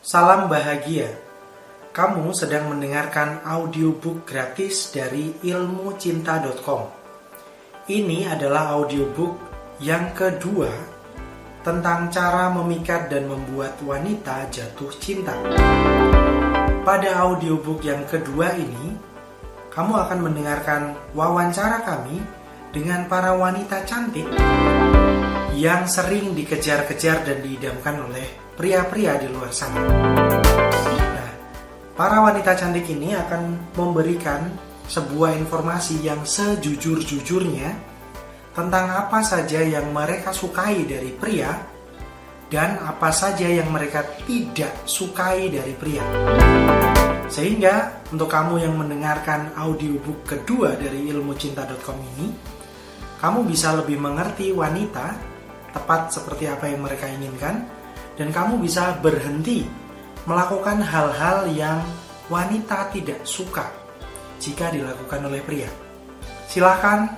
Salam bahagia. Kamu sedang mendengarkan audiobook gratis dari ilmucinta.com. Ini adalah audiobook yang kedua tentang cara memikat dan membuat wanita jatuh cinta. Pada audiobook yang kedua ini, kamu akan mendengarkan wawancara kami dengan para wanita cantik yang sering dikejar-kejar dan diidamkan oleh pria-pria di luar sana. Nah, para wanita cantik ini akan memberikan sebuah informasi yang sejujur-jujurnya tentang apa saja yang mereka sukai dari pria dan apa saja yang mereka tidak sukai dari pria. Sehingga untuk kamu yang mendengarkan audiobook kedua dari ilmucinta.com ini, kamu bisa lebih mengerti wanita tepat seperti apa yang mereka inginkan, dan kamu bisa berhenti melakukan hal-hal yang wanita tidak suka jika dilakukan oleh pria. Silakan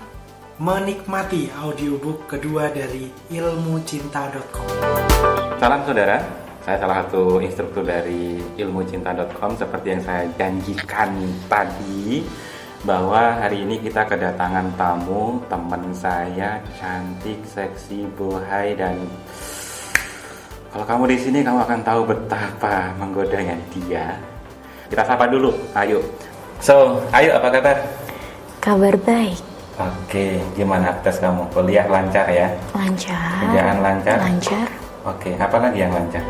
menikmati audiobook kedua dari ilmucinta.com. Salam saudara, saya salah satu instruktur dari ilmucinta.com. Seperti yang saya janjikan tadi, bahwa hari ini kita kedatangan tamu, teman saya cantik, seksi, bohai, dan kalau kamu di sini kamu akan tahu betapa menggodanya dia. Kita sapa dulu, ayo. So, ayo, apa kabar? Kabar baik. Oke, gimana aktivitas kamu? Kuliah lancar ya? Lancar. Kerjaan lancar? Lancar. Oke, apa lagi yang lancar?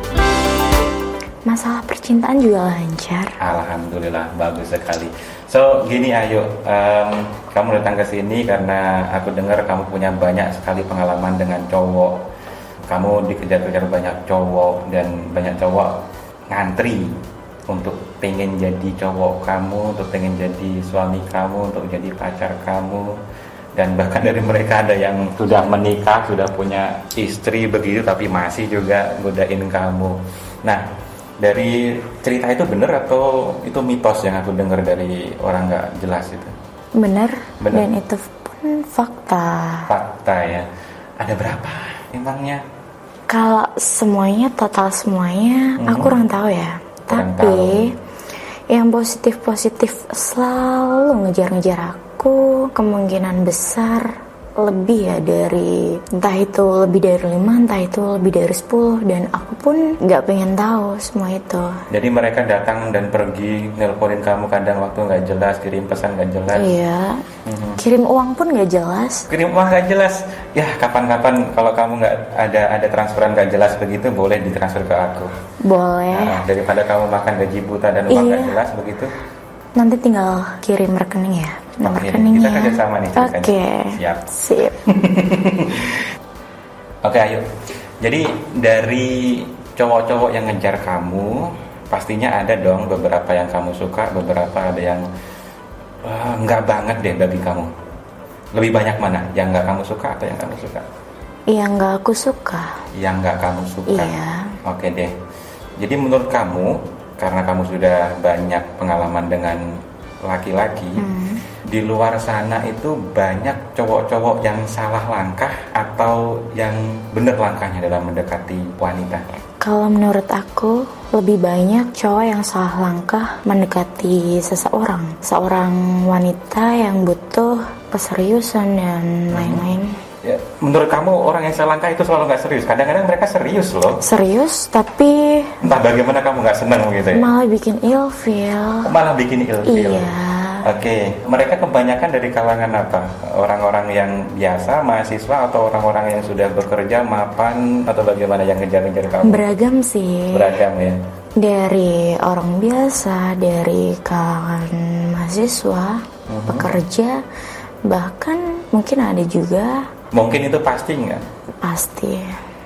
Masalah percintaan juga lancar. Alhamdulillah, bagus sekali. So, gini ayo, kamu datang ke sini karena aku dengar kamu punya banyak sekali pengalaman dengan cowok. Kamu dikejar-kejar banyak cowok dan banyak cowok ngantri untuk pengen jadi cowok kamu, untuk pengen jadi suami kamu, untuk jadi pacar kamu. Dan bahkan dari mereka ada yang sudah menikah, sudah punya istri begitu, tapi masih juga godain kamu. Nah, dari cerita itu benar atau itu mitos yang aku dengar dari orang nggak jelas itu? Benar. Dan itu pun fakta. Fakta ya. Ada berapa emangnya? Kalau semuanya, total semuanya, aku kurang tahu ya. Tapi yang positif-positif selalu ngejar-ngejar aku, kemungkinan besar lebih ya dari, entah itu lebih dari 5, entah itu lebih dari 10, dan aku pun nggak pengen tahu semua itu. Jadi mereka datang dan pergi, nelponin kamu kadang waktu nggak jelas, kirim pesan nggak jelas. Iya. Kirim uang pun nggak jelas. Kirim uang nggak jelas. Ya kapan-kapan kalau kamu nggak ada transferan nggak jelas begitu, boleh ditransfer ke aku. Boleh. Nah, daripada kamu makan gaji buta dan uang nggak jelas begitu. Nanti tinggal kirim rekening ya. Nomor rekeningnya. Kita kerja sama nih. Oke. Siap. Sip. Oke, ayo. Jadi dari cowok-cowok yang ngejar kamu, pastinya ada dong beberapa yang kamu suka, beberapa ada yang nggak banget deh bagi kamu. Lebih banyak mana? Yang nggak kamu suka atau yang kamu suka? Yang nggak aku suka. Yang nggak kamu suka. Iya. Oke deh. Jadi menurut kamu, karena kamu sudah banyak pengalaman dengan laki-laki, di luar sana itu banyak cowok-cowok yang salah langkah atau yang benar langkahnya dalam mendekati wanita? Kalau menurut aku, lebih banyak cowok yang salah langkah mendekati seorang wanita yang butuh keseriusan dan lain-lain. Ya, menurut kamu orang yang salah langkah itu selalu nggak serius? Kadang-kadang mereka serius loh. Serius, tapi entah bagaimana kamu nggak senang gitu ya? malah bikin ilfeel. Malah bikin ilfeel. Iya. Oke, mereka kebanyakan dari kalangan apa? Orang-orang yang biasa, mahasiswa, atau orang-orang yang sudah bekerja, mapan, atau bagaimana yang ngejar-ngejar kamu? Beragam sih. Beragam ya. Dari orang biasa, dari kalangan mahasiswa, pekerja, bahkan mungkin ada juga. Mungkin itu pasti nggak? Pasti.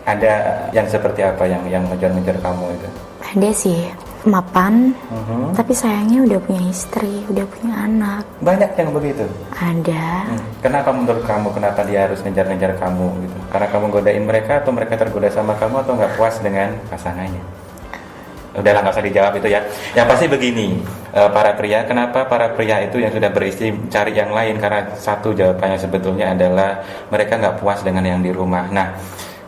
Ada yang seperti apa yang ngejar-ngejar kamu itu? Ada sih, mapan, tapi sayangnya udah punya istri, udah punya anak. Banyak yang begitu? Ada. Kenapa menurut kamu, kenapa dia harus ngejar-ngejar kamu gitu? Karena kamu godain mereka atau mereka tergoda sama kamu atau nggak puas dengan pasangannya? Udahlah, nggak usah dijawab itu ya. Yang pasti begini, para pria, kenapa para pria itu yang sudah beristri cari yang lain? Karena satu jawabannya sebetulnya adalah mereka nggak puas dengan yang di rumah. Nah,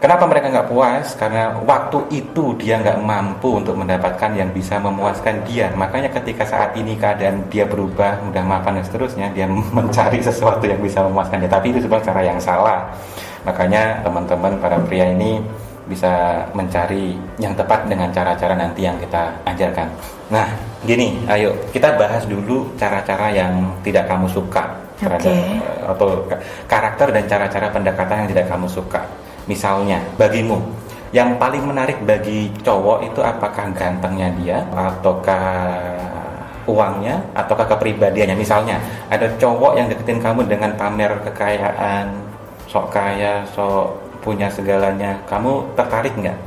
Kenapa mereka nggak puas? Karena waktu itu dia nggak mampu untuk mendapatkan yang bisa memuaskan dia. Makanya ketika saat ini keadaan dia berubah, udah mapan dan seterusnya, dia mencari sesuatu yang bisa memuaskan dia. Tapi itu sebenarnya cara yang salah. Makanya teman-teman para pria ini bisa mencari yang tepat dengan cara-cara nanti yang kita ajarkan. Nah, gini, ayo kita bahas dulu cara-cara yang tidak kamu suka atau karakter dan cara-cara pendekatan yang tidak kamu suka. Misalnya, bagimu yang paling menarik bagi cowok itu apakah gantengnya dia, ataukah uangnya, ataukah kepribadiannya? Misalnya, ada cowok yang deketin kamu dengan pamer kekayaan, sok kaya, sok punya segalanya, kamu tertarik nggak?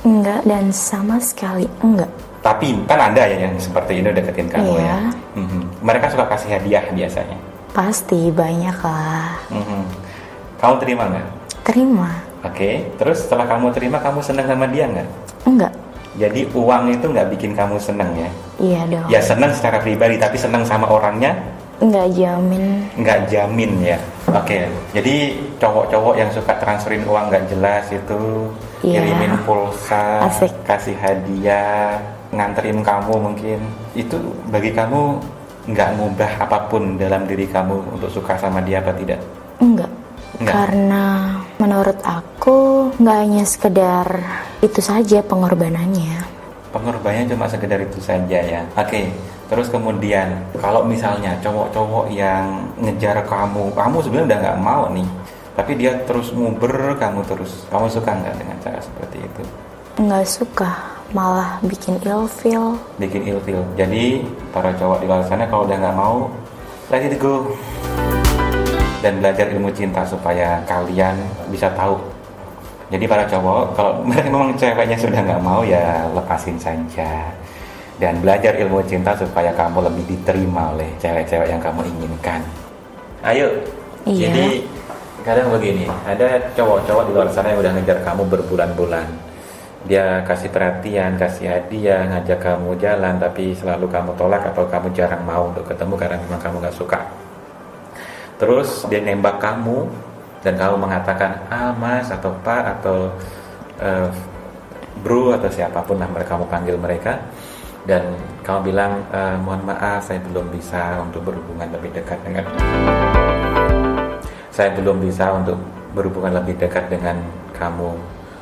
Enggak, dan sama sekali enggak. Tapi kan ada ya yang seperti itu deketin kamu ya. Mereka suka kasih hadiah biasanya. Pasti banyak lah. Kamu terima nggak? Terima. Oke, terus setelah kamu terima, kamu senang sama dia nggak? Enggak. Jadi uang itu nggak bikin kamu senang ya? Iya dong. Ya senang secara pribadi, tapi senang sama orangnya? Nggak jamin. Nggak jamin ya. Oke, jadi cowok-cowok yang suka transferin uang nggak jelas itu, kirimin pulsa, kasih hadiah, nganterin kamu mungkin, itu bagi kamu nggak ngubah apapun dalam diri kamu untuk suka sama dia apa tidak? Enggak. Karena menurut aku nggak hanya sekedar itu saja pengorbanannya. Pengorbanannya cuma sekedar itu saja ya. Oke, terus kemudian kalau misalnya cowok-cowok yang ngejar kamu sebenarnya udah nggak mau nih, tapi dia terus nguber kamu terus, kamu suka nggak dengan cara seperti itu? Nggak suka, malah bikin ilfeel. Bikin ilfeel. Jadi para cowok di luar sana kalau udah nggak mau, let it go. Dan belajar ilmu cinta supaya kalian bisa tahu. Jadi para cowok, kalau memang ceweknya sudah nggak mau ya lepasin saja. Dan belajar ilmu cinta supaya kamu lebih diterima oleh cewek-cewek yang kamu inginkan. Ayo. Iya. Jadi kadang begini, ada cowok-cowok di luar sana yang udah ngejar kamu berbulan-bulan. Dia kasih perhatian, kasih hadiah, ngajak kamu jalan, tapi selalu kamu tolak atau kamu jarang mau untuk ketemu karena memang kamu nggak suka. Terus dia nembak kamu dan kamu mengatakan mas atau pak atau bro atau siapapun lah kamu panggil mereka, dan kamu bilang mohon maaf saya belum bisa untuk berhubungan lebih dekat dengan kamu.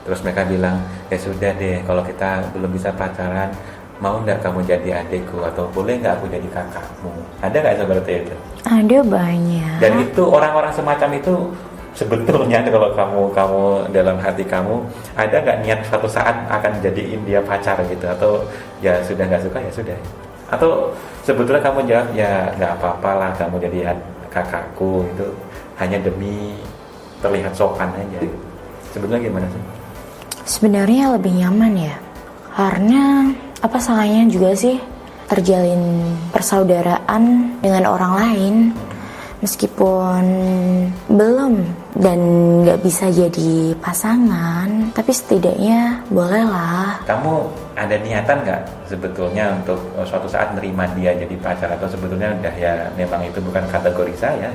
Terus mereka bilang ya sudah deh, kalau kita belum bisa pacaran, mau nggak kamu jadi adikku atau boleh nggak aku jadi kakakmu? Ada nggak seperti itu? Ada banyak. Dan itu orang-orang semacam itu sebetulnya kalau kamu dalam hati kamu ada nggak niat suatu saat akan jadiin dia pacar gitu, atau ya sudah nggak suka ya sudah, atau sebetulnya kamu jawab ya nggak apa-apa lah kamu jadi kakakku, itu hanya demi terlihat sopan aja. Sebetulnya gimana sih? Sebenarnya lebih nyaman ya, karena apa salahnya juga sih terjalin persaudaraan dengan orang lain meskipun belum dan nggak bisa jadi pasangan, tapi setidaknya bolehlah. Kamu ada niatan nggak sebetulnya untuk suatu saat nerima dia jadi pacar, atau sebetulnya udah ya memang itu bukan kategori saya?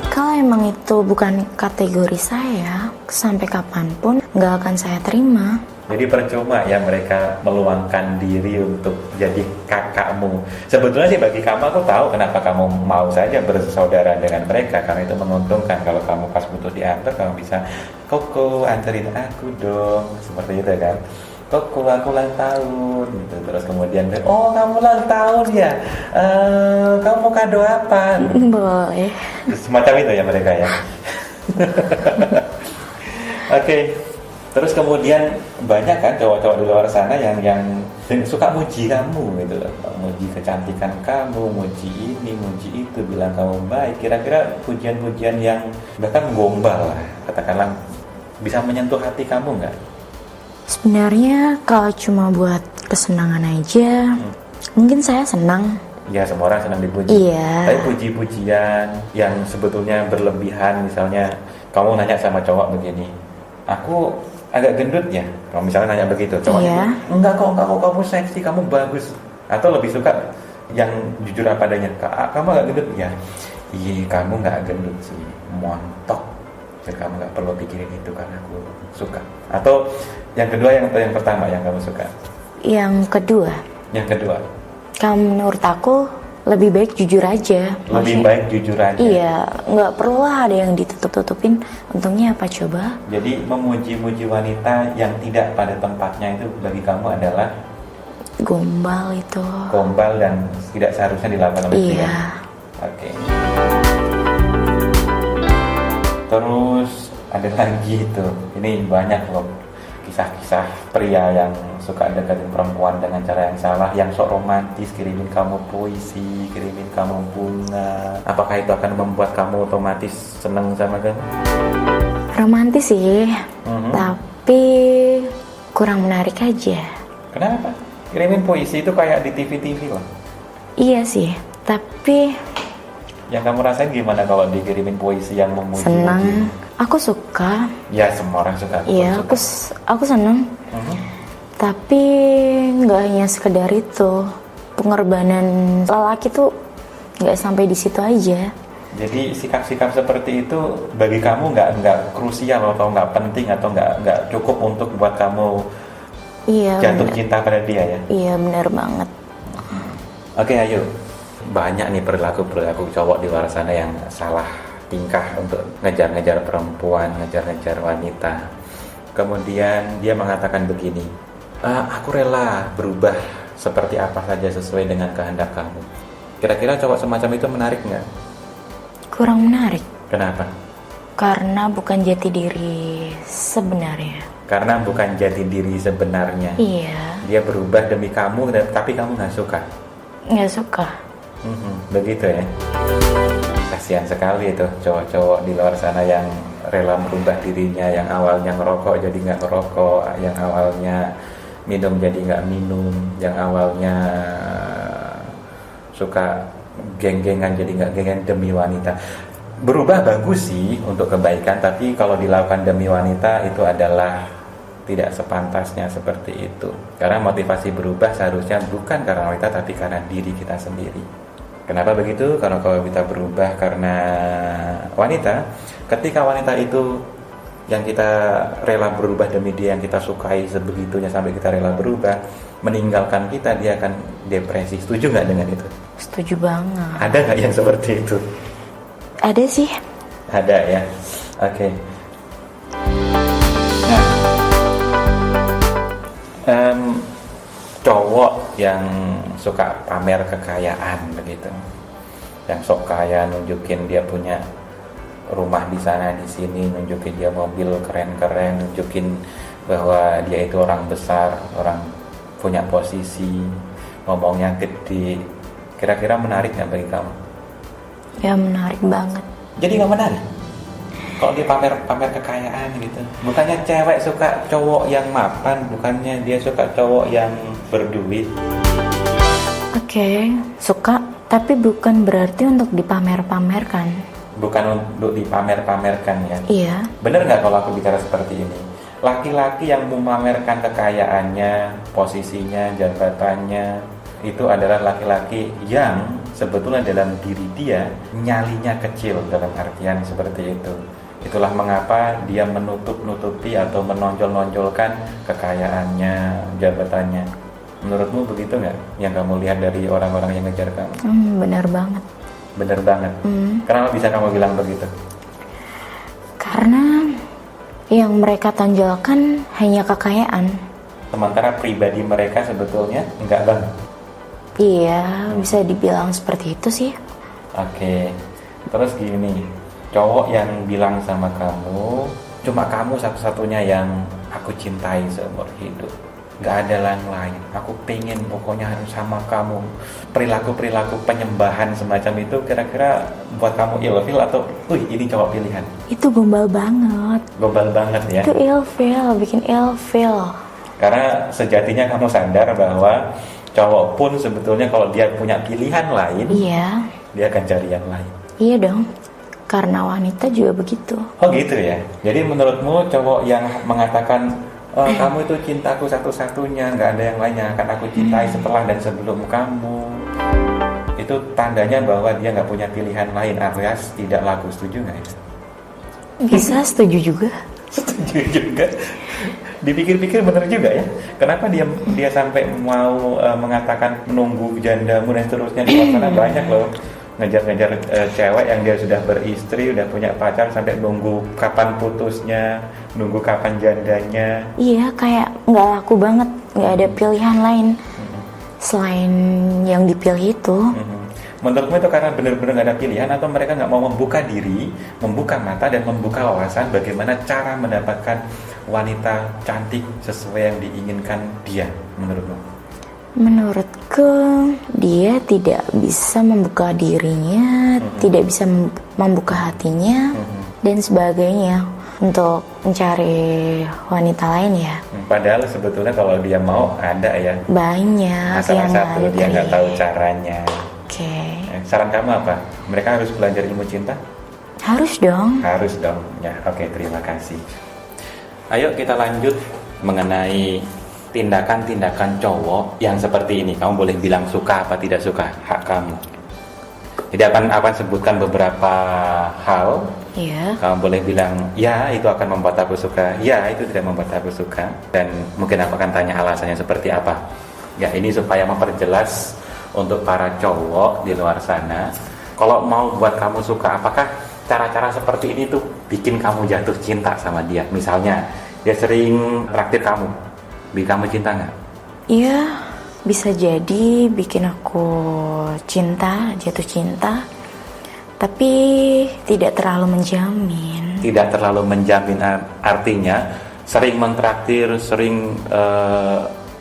Kalau emang itu bukan kategori saya, sampai kapanpun nggak akan saya terima. Jadi percuma ya mereka meluangkan diri untuk jadi kakakmu. Sebetulnya sih bagi kamu, aku tahu kenapa kamu mau saja bersaudara dengan mereka, karena itu menguntungkan. Kalau kamu pas butuh diantar, kamu bisa, Koko anterin aku dong, seperti itu kan. Koko aku ulang tahun gitu. Terus kemudian, oh kamu ulang tahun ya, kamu mau kado apa? Boleh. Semacam itu ya mereka ya. Oke. Terus kemudian banyak kan cowok-cowok di luar sana yang suka muji kamu gitu loh, muji kecantikan kamu, muji ini, muji itu, bilang kamu baik. Kira-kira pujian-pujian yang bahkan gombal lah, katakanlah, bisa menyentuh hati kamu nggak? Sebenarnya kalau cuma buat kesenangan aja, mungkin saya senang. Ya semua orang senang dipuji. Iya. Tapi puji-pujian yang sebetulnya berlebihan, misalnya kamu nanya sama cowok begini, aku agak gendut ya, kalau misalnya nanya begitu, cowoknya enggak kok, kamu seksi, kamu bagus. Atau lebih suka yang jujur apa adanya, kamu agak gendut ya, iya kamu nggak gendut sih, montok. jadi kamu nggak perlu pikirin itu karena aku suka. Atau yang kedua, yang pertama yang kamu suka? Yang kedua, menurut aku lebih baik jujur aja. Lebih baik jujur aja. Iya, nggak perlu lah ada yang ditutup-tutupin. Untungnya apa coba? Jadi memuji-muji wanita yang tidak pada tempatnya itu bagi kamu adalah gombal itu. Gombal dan tidak seharusnya dilakukan oleh dia. Iya. Oke. Terus ada lagi itu. Ini banyak loh kisah-kisah pria yang suka deketin perempuan dengan cara yang salah, yang sok romantis, kirimin kamu puisi, kirimin kamu bunga. Apakah itu akan membuat kamu otomatis seneng sama kamu? Romantis sih, tapi kurang menarik aja. Kenapa? Kirimin puisi itu kayak di TV-TV loh. Iya sih, tapi yang kamu rasain gimana kalau dikirimin puisi yang memuji? senang. Aku suka. Ya, semua orang suka. Iya, aku senang. Tapi nggak hanya sekedar itu. Pengorbanan lelaki tuh nggak sampai di situ aja. Jadi sikap-sikap seperti itu bagi kamu nggak krusial atau nggak penting atau nggak cukup untuk buat kamu jatuh cinta pada dia ya? Iya, benar banget. Oke, ayo. Banyak nih perilaku cowok di luar sana yang salah tingkah untuk ngejar-ngejar perempuan, ngejar-ngejar wanita. Kemudian dia mengatakan begini, aku rela berubah seperti apa saja sesuai dengan kehendak kamu. Kira-kira cowok semacam itu menarik nggak? Kurang menarik. Kenapa? Karena bukan jati diri sebenarnya. Karena bukan jati diri sebenarnya. Iya. Dia berubah demi kamu, tapi kamu nggak suka. Nggak suka. Begitu ya. Kasihan sekali itu cowok-cowok di luar sana yang rela merubah dirinya, yang awalnya ngerokok jadi nggak ngerokok, yang awalnya minum jadi nggak minum, yang awalnya suka geng-gengan jadi nggak gengan demi wanita. Berubah bagus sih untuk kebaikan, tapi kalau dilakukan demi wanita itu adalah tidak sepantasnya seperti itu. Karena motivasi berubah seharusnya bukan karena wanita tapi karena diri kita sendiri. Kenapa begitu? Karena kalau kita berubah karena wanita, ketika wanita itu yang kita rela berubah demi dia, yang kita sukai sebegitunya sampai kita rela berubah, meninggalkan kita, dia akan depresi. Setuju nggak dengan itu? Setuju banget. Ada nggak yang seperti itu? Ada sih. Ada ya. Oke. Nah, cowok yang suka pamer kekayaan begitu, yang sok kaya, nunjukin dia punya rumah di sana di sini, nunjukin dia mobil keren-keren, nunjukin bahwa dia itu orang besar, orang punya posisi, ngomongnya gede. Kira-kira menarik nggak bagi kamu? Ya, menarik banget. Jadi nggak menarik kalau dia pamer kekayaan gitu. Bukannya cewek suka cowok yang mapan, bukannya dia suka cowok yang berduit. Oke, suka, tapi bukan berarti untuk dipamer-pamerkan. Bukan untuk dipamer-pamerkan ya. Iya. Bener nggak kalau aku bicara seperti ini? Laki-laki yang memamerkan kekayaannya, posisinya, jabatannya, itu adalah laki-laki yang sebetulnya dalam diri dia nyalinya kecil, dalam artian seperti itu. Itulah mengapa dia menutup-nutupi atau menonjol-nonjolkan kekayaannya, jabatannya. Menurutmu begitu nggak yang kamu lihat dari orang-orang yang ngejar kamu? Benar banget. Benar banget. Kenapa bisa kamu bilang begitu? Karena yang mereka tonjolkan hanya kekayaan. Sementara pribadi mereka sebetulnya enggak banget. Iya, bisa dibilang seperti itu sih. Oke. Terus gini, cowok yang bilang sama kamu, cuma kamu satu-satunya yang aku cintai seumur hidup, gak ada yang lain, aku pengen pokoknya harus sama kamu. Perilaku-perilaku penyembahan semacam itu kira-kira buat kamu ilfil atau ini cowok pilihan? Itu gombal banget. Gombal banget ya. Itu ilfil, bikin ilfil. Karena sejatinya kamu sadar bahwa cowok pun sebetulnya kalau dia punya pilihan lain, iya, dia akan cari yang lain. Iya dong, karena wanita juga begitu. Oh gitu ya. Jadi menurutmu cowok yang mengatakan kamu itu cintaku satu-satunya, nggak ada yang lain yang akan aku cintai setelah dan sebelum kamu, itu tandanya bahwa dia nggak punya pilihan lain, alias tidak laku. Setuju nggak ya? Bisa, setuju juga. Setuju juga. Dipikir-pikir bener juga ya. Kenapa dia sampai mau mengatakan menunggu jandamu dan seterusnya di luar sana? Banyak loh ngejar-ngejar cewek yang dia sudah beristri, udah punya pacar sampai nunggu kapan putusnya, nunggu kapan jandanya. Iya, kayak nggak laku banget, nggak ada pilihan lain selain yang dipilih itu. Menurutmu itu karena benar-benar nggak ada pilihan, atau mereka nggak mau membuka diri, membuka mata dan membuka wawasan bagaimana cara mendapatkan wanita cantik sesuai yang diinginkan dia, menurutmu? Menurutku dia tidak bisa membuka dirinya, tidak bisa membuka hatinya dan sebagainya untuk mencari wanita lain ya. Padahal sebetulnya kalau dia mau ada ya. Banyak Masalah yang satu dia nggak ngantri. tahu caranya. Oke. Saran kamu apa? Mereka harus belajar ilmu cinta? Harus dong. Harus dong. Ya, oke, terima kasih. Ayo kita lanjut mengenai tindakan-tindakan cowok yang seperti ini. Kamu boleh bilang suka apa tidak suka, hak kamu. Jadi akan sebutkan beberapa hal. Iya. Kamu boleh bilang, ya itu akan membuat aku suka, ya itu tidak membuat aku suka. Dan mungkin aku akan tanya alasannya seperti apa. Ya, ini supaya memperjelas untuk para cowok di luar sana. Kalau mau buat kamu suka, apakah cara-cara seperti ini tuh bikin kamu jatuh cinta sama dia? Misalnya, dia sering traktir kamu, bikin kamu cinta nggak? Iya, bisa jadi bikin aku cinta, jatuh cinta. Tapi tidak terlalu menjamin. Tidak terlalu menjamin, artinya sering mentraktir, sering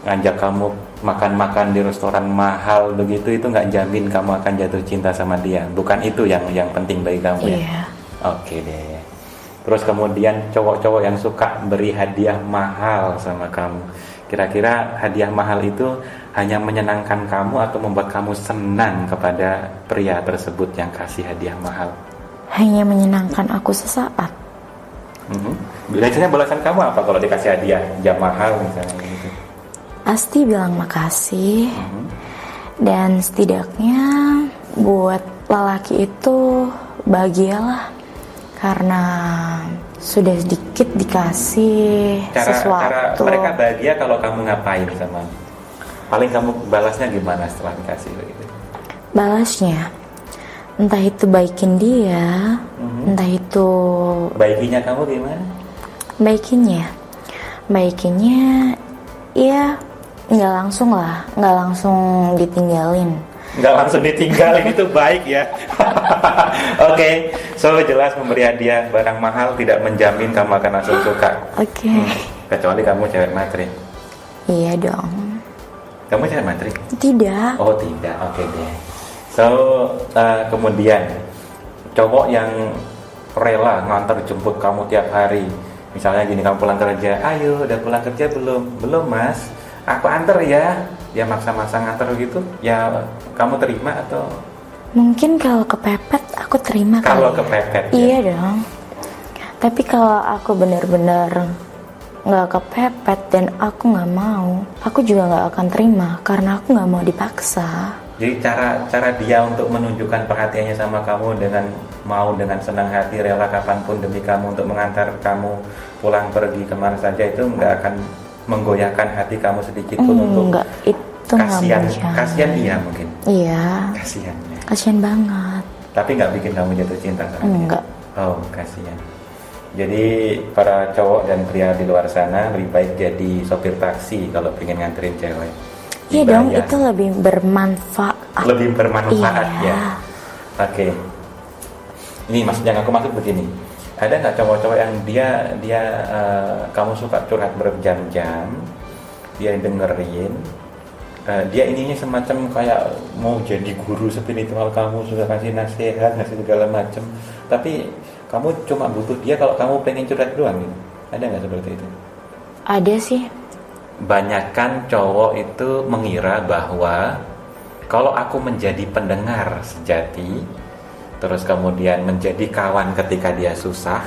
ngajak kamu makan-makan di restoran mahal begitu, itu nggak jamin kamu akan jatuh cinta sama dia. Bukan itu yang penting bagi kamu ya? Iya. Oke deh. Terus kemudian cowok-cowok yang suka beri hadiah mahal sama kamu, kira-kira hadiah mahal itu hanya menyenangkan kamu atau membuat kamu senang kepada pria tersebut yang kasih hadiah mahal? Hanya menyenangkan aku sesaat. Biasanya balasan kamu apa kalau dikasih hadiah jam mahal misalnya gitu? Pasti bilang makasih. Dan setidaknya buat lelaki itu bahagialah, karena sudah sedikit dikasih Cara sesuatu. mereka bahagia kalau kamu ngapain sama? Paling kamu balasnya gimana setelah dikasih begitu? Balasnya entah itu baikin dia, entah itu Baikinya kamu gimana? baikinnya ya nggak langsung lah, nggak langsung ditinggalin. Nggak langsung ditinggalin itu baik ya. Oke, so jelas memberi hadiah barang mahal tidak menjamin kamu akan langsung suka. Oke. Kecuali kamu cewek matri. Iya dong. Kamu cewek matri? Tidak. Oh tidak, oke deh. So kemudian cowok yang rela ngantar jemput kamu tiap hari. Misalnya gini, kamu pulang kerja, ayo udah pulang kerja belum? Belum mas, aku antar ya. Dia maksa-maksa ngantar gitu, ya kamu terima atau? Mungkin kalau kepepet aku terima. Kalau kali ya. kepepet ya? Iya dong. Tapi kalau aku benar-benar nggak kepepet dan aku nggak mau, aku juga nggak akan terima karena aku nggak mau dipaksa. Jadi cara dia untuk menunjukkan perhatiannya sama kamu dengan mau dengan senang hati rela kapanpun demi kamu untuk mengantar kamu pulang pergi kemana saja, itu nggak akan menggoyahkan hati kamu sedikit pun untuk Enggak, itu nggak kasihan dia mungkin. Iya. Kasihan banget. Tapi nggak bikin kamu jatuh cinta sama dia. Enggak. Oh, kasihan. Jadi para cowok dan pria di luar sana lebih baik jadi sopir taksi kalau pengen nganterin cewek. Iya dong, Dibayar. itu lebih bermanfaat. Lebih bermanfaat Iya. ya. Oke. Ini maksudnya aku maksud begini. Ada nggak cowok-cowok yang dia kamu suka curhat berjam-jam, dia dengerin, dia ininya semacam kayak mau jadi guru spiritual kamu, sudah kasih nasihat, ngasih segala macam, tapi kamu cuma butuh dia kalau kamu pengen curhat doang gitu. Ada nggak seperti itu? Ada sih. Banyakan cowok itu mengira bahwa kalau aku menjadi pendengar sejati, terus kemudian menjadi kawan ketika dia susah,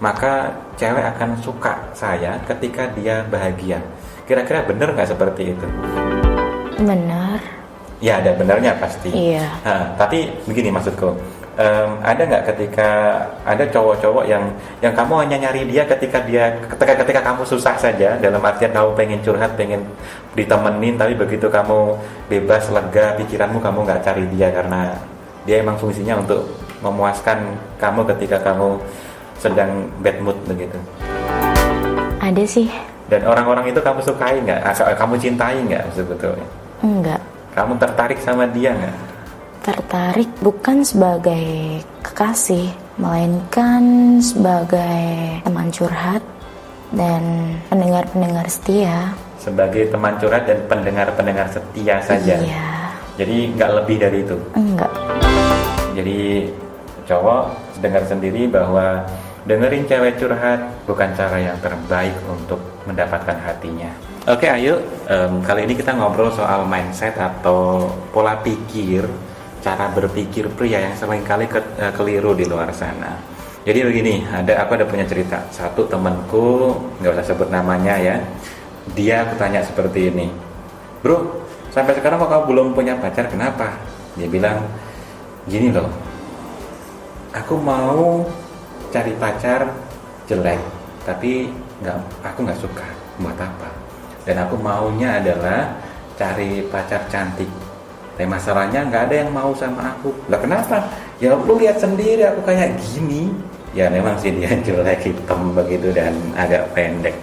maka cewek akan suka saya ketika dia bahagia. Kira-kira benar nggak seperti itu? Benar. Ya ada benarnya pasti. Iya. Nah, tapi begini maksudku, ada nggak ketika ada cowok-cowok yang kamu hanya nyari dia ketika kamu susah saja, dalam artian kamu pengen curhat, pengen ditemenin, tapi begitu kamu bebas, lega pikiranmu, kamu nggak cari dia karena dia emang fungsinya untuk memuaskan kamu ketika kamu sedang bad mood begitu? Ada sih. Dan orang-orang itu kamu sukai nggak? Kamu cintai nggak sebetulnya? Enggak. Kamu tertarik sama dia nggak? Tertarik bukan sebagai kekasih, melainkan sebagai teman curhat dan pendengar-pendengar setia. Sebagai teman curhat dan pendengar-pendengar setia saja? Iya. Jadi nggak lebih dari itu? Enggak. Jadi cowok dengar sendiri bahwa dengerin cewek curhat bukan cara yang terbaik untuk mendapatkan hatinya. Oke, ayo kali ini kita ngobrol soal mindset atau pola pikir, cara berpikir pria yang seringkali keliru di luar sana. Jadi begini, aku ada punya cerita. Satu temanku, nggak usah sebut namanya ya, dia bertanya seperti ini, bro, sampai sekarang kok kamu belum punya pacar, kenapa? Dia bilang, gini loh, aku mau cari pacar jelek, tapi aku nggak suka, buat apa? Dan aku maunya adalah cari pacar cantik. Tapi masalahnya nggak ada yang mau sama aku. Lah kenapa? Ya lu lihat sendiri aku kayak gini. Ya memang sih dia jelek, hitam begitu dan agak pendek.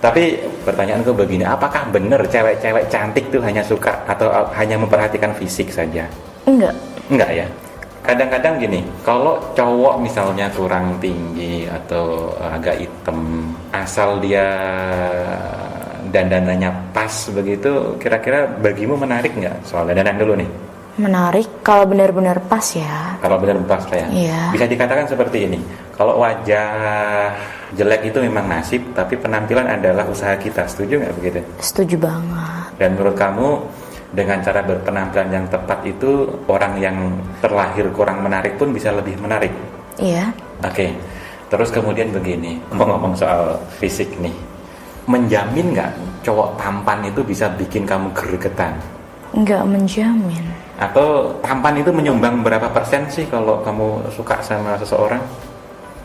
Tapi pertanyaanku begini, apakah benar cewek-cewek cantik tuh hanya suka atau hanya memperhatikan fisik saja? Enggak ya. Kadang-kadang gini, kalau cowok misalnya kurang tinggi atau agak hitam, asal dia dandanannya pas begitu, kira-kira bagimu menarik nggak soal dandanan dulu nih? Menarik kalau benar-benar pas ya. Kalau benar-benar pas ya. Iya. Bisa dikatakan seperti ini. Kalau wajah jelek itu memang nasib, tapi penampilan adalah usaha kita. Setuju nggak begitu? Setuju banget. Dan menurut kamu dengan cara berpenampilan yang tepat itu orang yang terlahir kurang menarik pun bisa lebih menarik? Iya. Oke. Terus kemudian begini, ngomong soal fisik nih. Menjamin nggak cowok tampan itu bisa bikin kamu gregetan? Nggak menjamin. Atau tampan itu menyumbang berapa persen sih kalau kamu suka sama seseorang?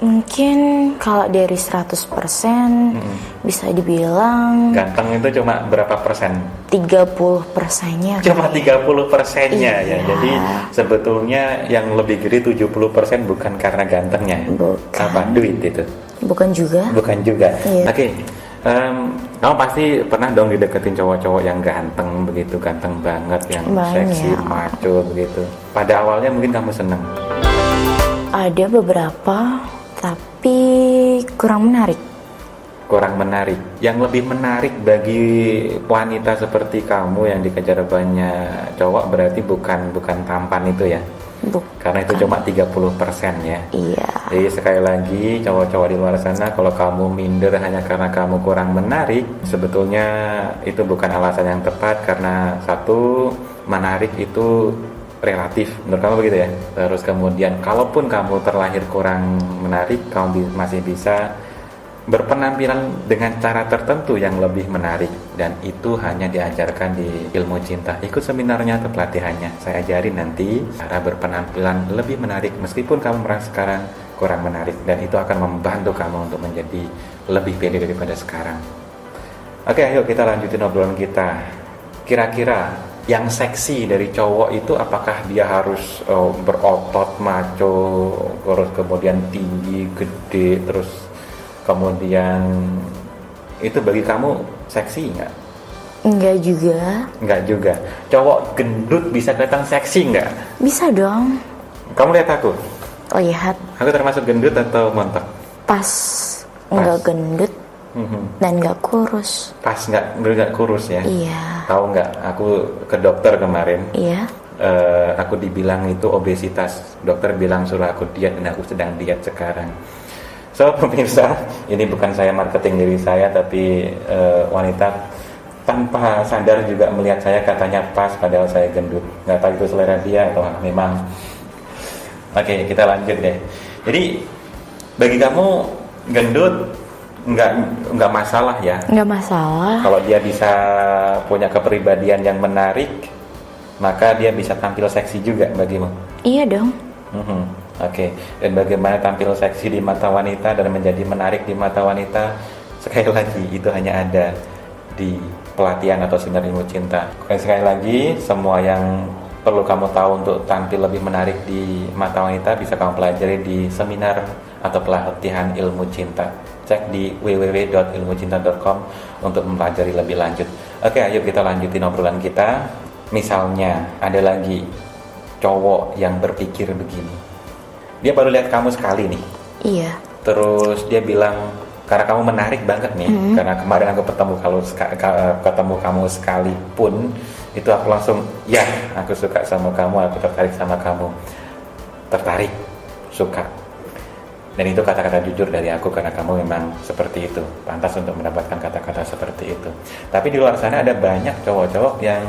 Mungkin kalau dari 100% bisa dibilang Ganteng itu cuma berapa persen? 30%-nya. Cuma 30%-nya ya. Iya. Jadi sebetulnya yang lebih gede 70% bukan karena gantengnya. Bukan. Apa? Duit itu? Bukan juga. Bukan juga. Iya. Oke. Kamu pasti pernah dong dideketin cowok-cowok yang ganteng begitu, ganteng banget, yang Banyak. seksi, maco begitu. Pada awalnya mungkin kamu seneng. Ada beberapa, tapi kurang menarik. Kurang menarik. Yang lebih menarik bagi wanita seperti kamu yang dikejar banyak cowok berarti bukan tampan itu ya? Bukan. Karena itu cuma 30% ya. Iya. Jadi sekali lagi cowok-cowok di luar sana, kalau kamu minder hanya karena kamu kurang menarik, sebetulnya itu bukan alasan yang tepat, karena satu, menarik itu relatif, menurut kamu begitu ya. Terus kemudian kalaupun kamu terlahir kurang menarik, kamu masih bisa berpenampilan dengan cara tertentu yang lebih menarik, dan itu hanya diajarkan di ilmu cinta. Ikut seminarnya atau pelatihannya, saya ajarin nanti cara berpenampilan lebih menarik meskipun kamu merasa sekarang kurang menarik, dan itu akan membantu kamu untuk menjadi lebih pede daripada sekarang. Oke, ayo kita lanjutin obrolan kita. Kira-kira yang seksi dari cowok itu apakah dia harus berotot, maco, terus kemudian tinggi, gede, terus kemudian itu bagi kamu seksi nggak? Enggak juga. Enggak juga. Cowok gendut bisa kelihatan seksi nggak? Bisa dong. Kamu lihat aku? Lihat. Aku termasuk gendut atau montok? Pas. Enggak gendut dan enggak kurus. Pas nggak kurus ya? Iya. Tahu nggak? Aku ke dokter kemarin. Iya. Aku dibilang itu obesitas. Dokter bilang suruh aku diet, dan aku sedang diet sekarang. So pemirsa, ini bukan saya marketing diri saya, tapi wanita tanpa sadar juga melihat saya katanya pas padahal saya gendut. Nggak tahu itu selera dia atau memang. Oke, kita lanjut deh. Jadi bagi kamu gendut nggak masalah ya? Nggak masalah. Kalau dia bisa punya kepribadian yang menarik, maka dia bisa tampil seksi juga bagimu. Iya dong. Oke. Dan bagaimana tampil seksi di mata wanita dan menjadi menarik di mata wanita, sekali lagi itu hanya ada di pelatihan atau seminar ilmu cinta. Oke, sekali lagi, semua yang perlu kamu tahu untuk tampil lebih menarik di mata wanita bisa kamu pelajari di seminar atau pelatihan ilmu cinta. Cek di www.ilmucinta.com untuk mempelajari lebih lanjut. Oke, ayo kita lanjutin obrolan kita. Misalnya ada lagi cowok yang berpikir begini. Dia baru lihat kamu sekali nih. Iya. Terus dia bilang, karena kamu menarik banget nih, karena kemarin aku ketemu kamu sekalipun, itu aku langsung, ya, aku suka sama kamu, aku tertarik sama kamu. Tertarik, suka. Dan itu kata-kata jujur dari aku, karena kamu memang seperti itu, pantas untuk mendapatkan kata-kata seperti itu. Tapi di luar sana ada banyak cowok-cowok yang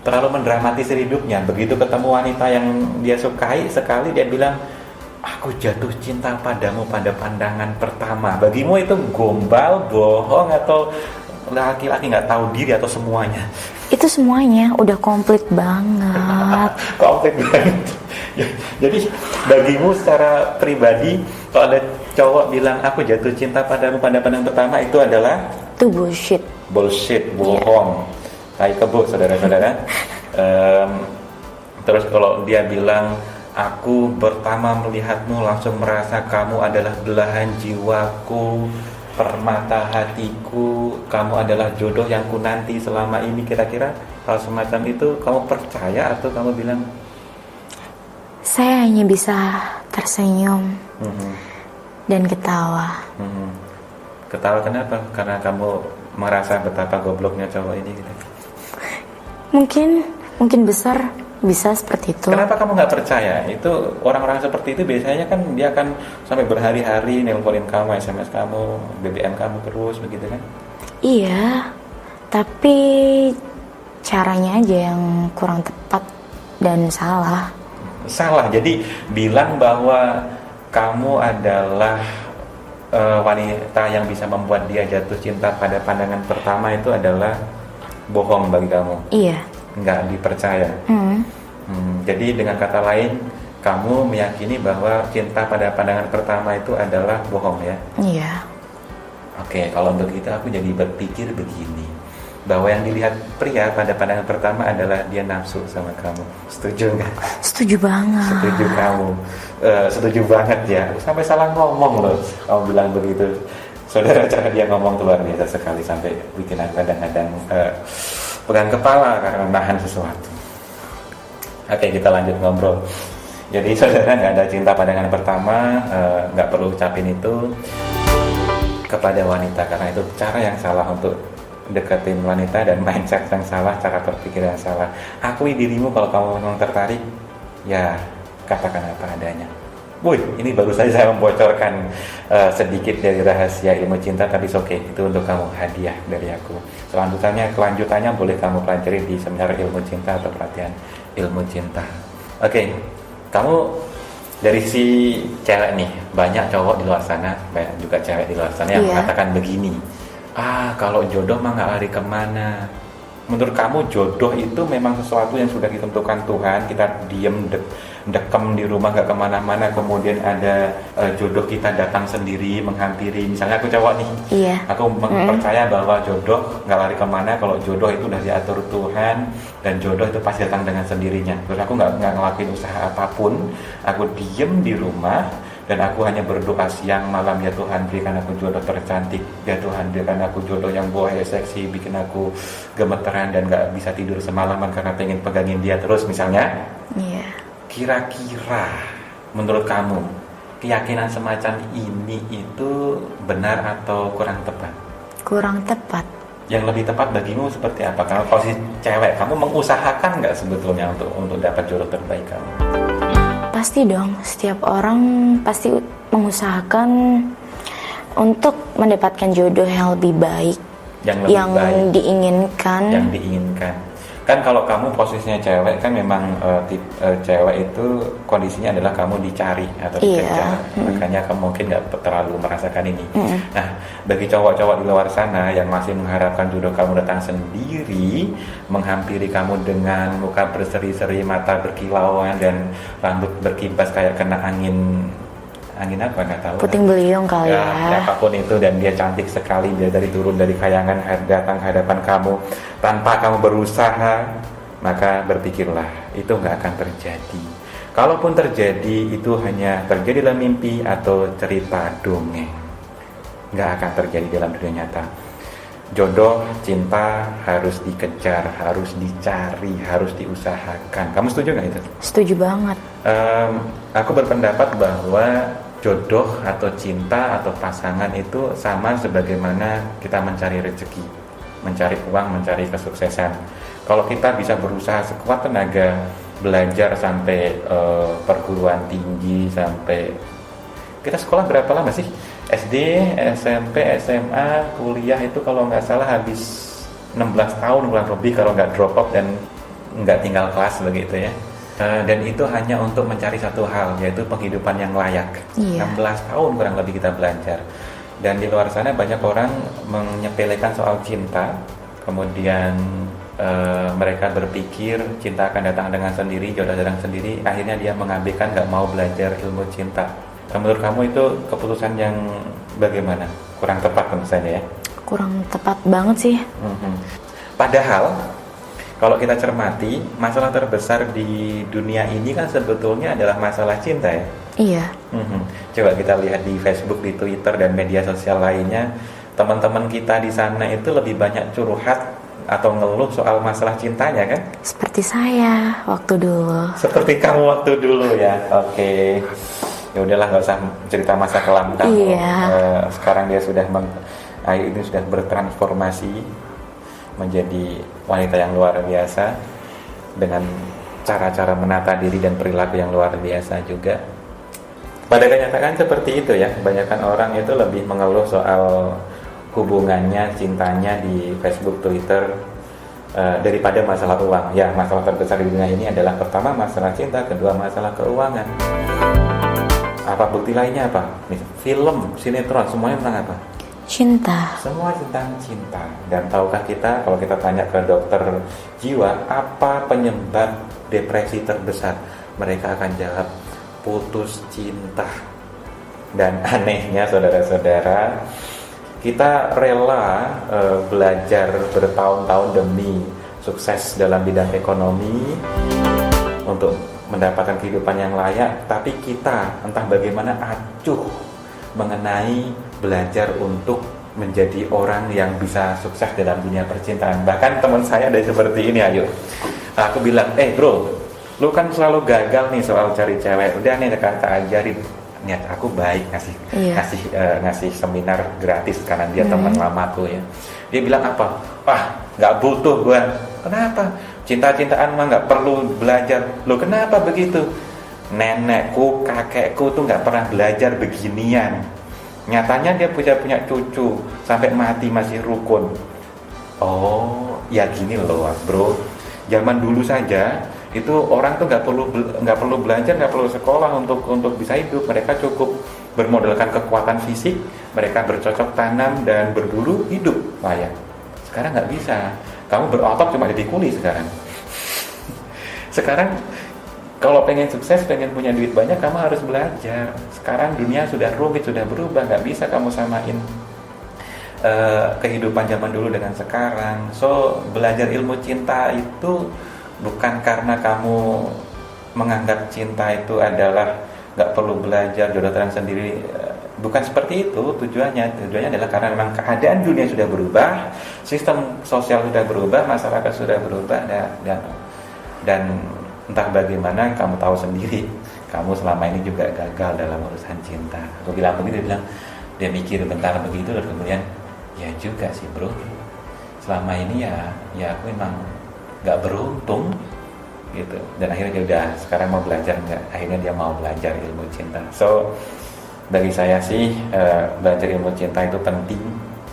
terlalu mendramatisir hidupnya. Begitu ketemu wanita yang dia sukai sekali, dia bilang, aku jatuh cinta padamu pada pandangan pertama. Bagimu itu gombal, bohong, atau laki-laki nggak tahu diri, atau semuanya? Itu semuanya udah komplit banget. Komplit banget. Jadi bagimu secara pribadi, kalau ada cowok bilang aku jatuh cinta padamu pada pandangan pertama, itu adalah Itu bullshit. Bullshit, bohong. Tai kebo, saudara-saudara. Terus kalau dia bilang aku pertama melihatmu langsung merasa kamu adalah belahan jiwaku, permata hatiku, kamu adalah jodoh yang ku nanti selama ini. Kira-kira hal semacam itu kamu percaya atau kamu bilang? Saya hanya bisa tersenyum dan ketawa. Ketawa kenapa? Karena kamu merasa betapa gobloknya cowok ini gitu. Mungkin besar bisa seperti itu. Kenapa kamu nggak percaya? Itu orang-orang seperti itu biasanya kan dia akan sampai berhari-hari nelponin kamu, SMS kamu, BBM kamu terus begitu kan? Iya, tapi caranya aja yang kurang tepat dan salah. Salah, jadi bilang bahwa kamu adalah wanita yang bisa membuat dia jatuh cinta pada pandangan pertama itu adalah bohong bagi kamu. Iya. Nggak dipercaya. Jadi dengan kata lain, kamu meyakini bahwa cinta pada pandangan pertama itu adalah bohong ya? Iya. Oke, kalau begitu aku jadi berpikir begini, bahwa yang dilihat pria pada pandangan pertama adalah dia nafsu sama kamu. Setuju nggak? Setuju banget. Setuju kamu. Setuju banget ya. Sampai salah ngomong loh kamu bilang begitu. Saudara, cara dia ngomong tuh luar biasa sekali, sampai bikin aku kadang-kadang pegang kepala karena nahan sesuatu. Oke, kita lanjut ngobrol. Jadi saudara, nggak ada cinta pandangan pertama, nggak perlu ucapin itu kepada wanita, karena itu cara yang salah untuk deketin wanita dan mindset yang salah, cara berpikir yang salah. Akui dirimu kalau kamu memang tertarik, ya katakan apa adanya. Wih, ini baru saja saya membocorkan sedikit dari rahasia ilmu cinta, tapi oke, itu untuk kamu, hadiah dari aku. Kelanjutannya boleh kamu pelajari di seminar ilmu cinta atau pelatihan ilmu cinta. Oke, kamu dari si cewek nih, banyak cowok di luar sana, banyak juga cewek di luar sana yang mengatakan begini, kalau jodoh mah nggak lari kemana. Menurut kamu jodoh itu memang sesuatu yang sudah ditentukan Tuhan, kita diem dekem di rumah nggak kemana-mana, kemudian ada jodoh kita datang sendiri menghampiri. Misalnya aku cowok nih, aku percaya bahwa jodoh nggak lari kemana, kalau jodoh itu udah diatur Tuhan dan jodoh itu pasti datang dengan sendirinya. Terus aku nggak ngelakuin usaha apapun, aku diem di rumah dan aku hanya berdoa siang malam, ya Tuhan berikan aku jodoh tercantik, ya Tuhan berikan aku jodoh yang bohong seksi, bikin aku gemeteran dan gak bisa tidur semalaman karena pengen pegangin dia terus misalnya. Kira-kira menurut kamu keyakinan semacam ini itu benar atau kurang tepat? Kurang tepat. Yang lebih tepat bagimu seperti apa? Kalau si cewek, kamu mengusahakan nggak sebetulnya untuk dapat jodoh terbaik kamu? Pasti dong, setiap orang pasti mengusahakan untuk mendapatkan jodoh yang lebih baik. yang baik, diinginkan. yang diinginkan. Kan kalau kamu posisinya cewek kan memang cewek itu kondisinya adalah kamu dicari atau dikejar, makanya kamu mungkin nggak terlalu merasakan ini. Nah, bagi cowok-cowok di luar sana yang masih mengharapkan jodoh kamu datang sendiri, menghampiri kamu dengan muka berseri-seri, mata berkilauan, dan rambut berkibas kayak kena angin apa nggak tahu, puting beliung kali ya. Apapun itu, dan dia cantik sekali, dia turun dari kayangan datang ke hadapan kamu tanpa kamu berusaha, maka berpikirlah itu nggak akan terjadi. Kalaupun terjadi, itu hanya terjadi dalam mimpi atau cerita dongeng, nggak akan terjadi dalam dunia nyata. Jodoh, cinta harus dikejar, harus dicari, harus diusahakan. Kamu setuju nggak itu? Setuju banget. Aku berpendapat bahwa jodoh atau cinta atau pasangan itu sama sebagaimana kita mencari rezeki, mencari uang, mencari kesuksesan. Kalau kita bisa berusaha sekuat tenaga, belajar sampai perguruan tinggi, sampai kita sekolah berapa lama sih? SD, SMP, SMA, kuliah itu kalau nggak salah habis 16 tahun kurang lebih kalau nggak drop out dan nggak tinggal kelas begitu ya. Dan itu hanya untuk mencari satu hal, yaitu penghidupan yang layak. 16 tahun kurang lebih kita belajar. Dan di luar sana banyak orang menyepelekan soal cinta, kemudian mereka berpikir cinta akan datang dengan sendiri, jodoh datang sendiri, akhirnya dia mengabaikan, nggak mau belajar ilmu cinta. Menurut kamu itu keputusan yang bagaimana? Kurang tepat tentu saja ya? Kurang tepat banget sih. Padahal kalau kita cermati, masalah terbesar di dunia ini kan sebetulnya adalah masalah cinta ya? Iya. Coba kita lihat di Facebook, di Twitter, dan media sosial lainnya, teman-teman kita di sana itu lebih banyak curhat atau ngeluh soal masalah cintanya kan? Seperti saya waktu dulu. Seperti kamu waktu dulu ya? Oke. Ya udahlah, nggak usah cerita masa kelam kamu. Iya. Sekarang dia sudah Ayu ini sudah bertransformasi menjadi wanita yang luar biasa dengan cara-cara menata diri dan perilaku yang luar biasa juga. Pada kenyataan seperti itu ya, kebanyakan orang itu lebih mengeluh soal hubungannya, cintanya di Facebook, Twitter, daripada masalah uang. Ya, masalah terbesar di dunia ini adalah pertama masalah cinta, kedua masalah keuangan. Apa bukti lainnya apa? Film, sinetron, semuanya tentang apa? Cinta. Semua tentang cinta. Dan tahukah kita, kalau kita tanya ke dokter jiwa, apa penyebab depresi terbesar? Mereka akan jawab, putus cinta. Dan anehnya saudara-saudara, kita rela belajar bertahun-tahun demi sukses dalam bidang ekonomi untuk mendapatkan kehidupan yang layak, tapi kita entah bagaimana acuh mengenai belajar untuk menjadi orang yang bisa sukses dalam dunia percintaan. Bahkan teman saya ada seperti ini, Ayu. Aku bilang, bro, lu kan selalu gagal nih soal cari cewek. Udah nih, kita ajarin. Niat aku baik ngasih seminar gratis karena dia teman lamaku ya. Dia bilang apa? Wah, nggak butuh gua. Kenapa? Cinta-cintaan mah nggak perlu belajar. Loh, kenapa begitu? Nenekku, kakekku tuh nggak pernah belajar beginian. Nyatanya dia punya cucu sampai mati masih rukun. Oh, ya gini loh, bro. Zaman dulu saja itu orang tuh nggak perlu belajar, nggak perlu sekolah untuk bisa hidup. Mereka cukup bermodalkan kekuatan fisik, mereka bercocok tanam dan berburu, hidup layak. Sekarang nggak bisa. Kamu berotot cuma dipikuli sekarang. Sekarang kalau pengen sukses, pengen punya duit banyak, kamu harus belajar. Sekarang dunia sudah rumit, sudah berubah, nggak bisa kamu samain kehidupan zaman dulu dengan sekarang. So, belajar ilmu cinta itu bukan karena kamu menganggap cinta itu adalah nggak perlu belajar, jodoh datang sendiri. Bukan seperti itu tujuannya. Tujuannya adalah karena memang keadaan dunia sudah berubah, sistem sosial sudah berubah, masyarakat sudah berubah, dan entah bagaimana kamu tahu sendiri, kamu selama ini juga gagal dalam urusan cinta. Aku bilang begitu, dia mikir bentar begitu, dan kemudian ya juga sih bro, selama ini ya aku memang nggak beruntung gitu. Dan akhirnya dia udah sekarang mau belajar nggak, akhirnya dia mau belajar ilmu cinta. So bagi saya sih belajar ilmu cinta itu penting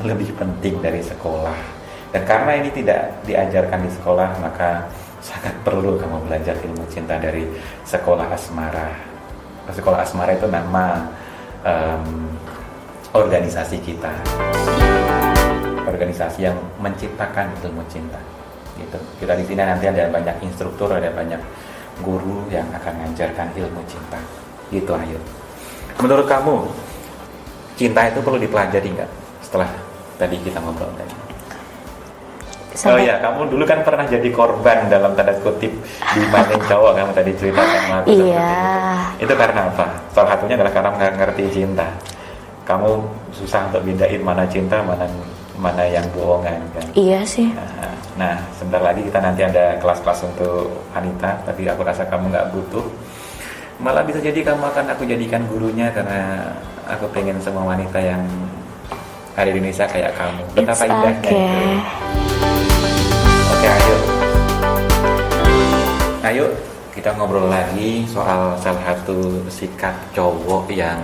lebih penting dari sekolah. Dan karena ini tidak diajarkan di sekolah, maka sangat perlu kamu belajar ilmu cinta dari sekolah asmara. Sekolah asmara itu nama organisasi kita, organisasi yang menciptakan ilmu cinta. Gitu. Kita di sini nanti ada banyak instruktur, ada banyak guru yang akan mengajarkan ilmu cinta. Gitu, Ayu. Menurut kamu, cinta itu perlu dipelajari nggak? Setelah tadi kita ngobrol tadi. Oh iya, kamu dulu kan pernah jadi korban dalam tanda kutip dibanding cowok, kamu tadi ceritakan sama aku. Iya. Itu karena apa? Salah satunya adalah karena nggak ngerti cinta. Kamu susah untuk bedain mana cinta, mana yang bohongan kan? Iya sih. Nah, sebentar lagi kita nanti ada kelas-kelas untuk wanita, tapi aku rasa kamu nggak butuh. Malah bisa jadi kamu akan aku jadikan gurunya, karena aku pengen semua wanita yang ada di Indonesia kayak kamu. Betapa indahnya itu. Oke, ayo kita ngobrol lagi soal salah satu sikap cowok yang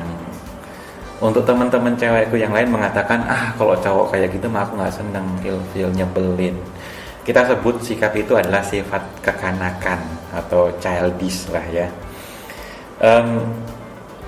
untuk teman-teman cewekku yang lain mengatakan, kalau cowok kayak gitu mah aku nggak seneng, ilfil, nyebelin. Kita sebut sikap itu adalah sifat kekanakan atau childish lah ya.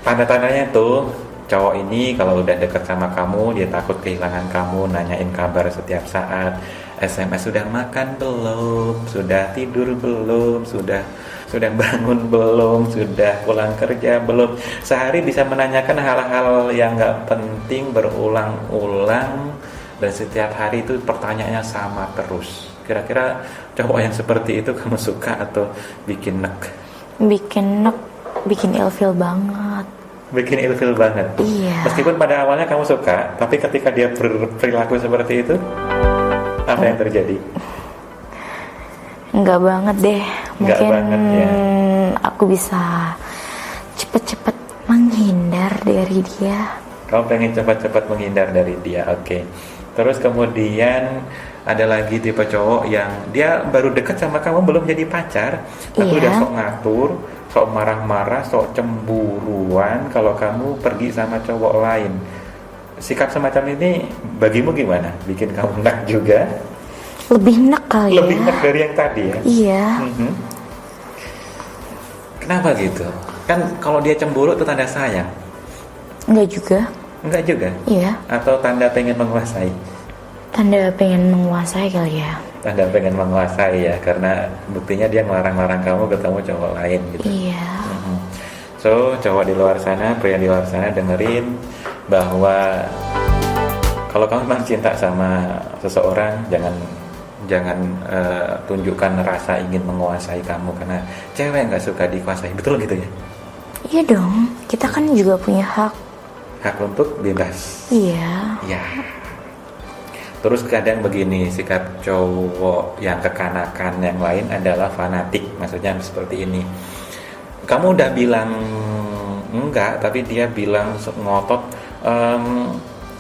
Tanda-tandanya tuh cowok ini kalau udah deket sama kamu, dia takut kehilangan kamu, nanyain kabar setiap saat, SMS sudah makan belum, sudah tidur belum, sudah bangun belum, sudah pulang kerja belum. Sehari bisa menanyakan hal-hal yang gak penting berulang-ulang, dan setiap hari itu pertanyaannya sama terus. Kira-kira cowok yang seperti itu kamu suka atau bikin nek? Bikin ilfil banget. Bikin ilfil banget? Iya. Meskipun pada awalnya kamu suka, tapi ketika dia berperilaku seperti itu, apa yang terjadi? Enggak banget deh. Mungkin banget, ya. Aku bisa cepet-cepet menghindar dari dia. Kamu pengen cepat-cepat menghindar dari dia, oke. Terus kemudian ada lagi tipe cowok yang dia baru dekat sama kamu, belum jadi pacar, tapi udah sok ngatur, sok marah-marah, sok cemburuan kalau kamu pergi sama cowok lain. Sikap semacam ini bagimu gimana? Bikin kamu enak juga? Lebih enak kali ya. Lebih enak dari yang tadi ya? Iya. Kenapa gitu? Kan kalau dia cemburu itu tanda sayang. Enggak juga. Enggak juga? Iya. Atau tanda pengen menguasai? Tanda pengen menguasai kali ya. Tanda pengen menguasai ya, karena buktinya dia ngelarang-larang kamu ketemu cowok lain gitu. Iya. So, cowok di luar sana, pria di luar sana, dengerin bahwa kalau kamu memang cinta sama seseorang, jangan tunjukkan rasa ingin menguasai kamu, karena cewek nggak suka dikuasai. Betul gitu ya? Iya dong, kita kan juga punya hak untuk bebas. Iya. Ya. Terus kadang begini, sikap cowok yang kekanakan yang lain adalah fanatik. Maksudnya seperti ini, kamu udah bilang enggak, tapi dia bilang ngotot,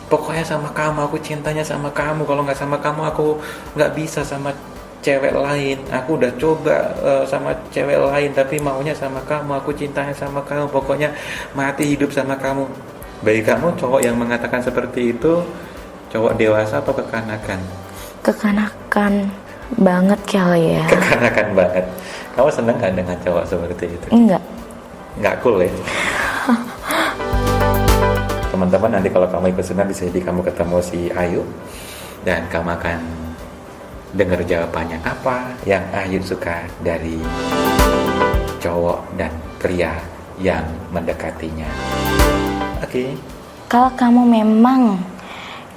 pokoknya sama kamu, aku cintanya sama kamu, kalau nggak sama kamu aku nggak bisa sama cewek lain, aku udah coba sama cewek lain tapi maunya sama kamu, aku cintanya sama kamu, pokoknya mati hidup sama kamu. Bagi kamu cowok yang mengatakan seperti itu cowok dewasa atau kekanakan? Kekanakan banget kali ya. Kekanakan banget. Kamu seneng gak dengan cowok seperti itu? Enggak cool ya? Teman-teman, nanti kalau kamu ikut senang bisa jadi kamu ketemu si Ayu dan kamu akan dengar jawabannya apa yang Ayu suka dari cowok dan pria yang mendekatinya. Oke. Kalau kamu memang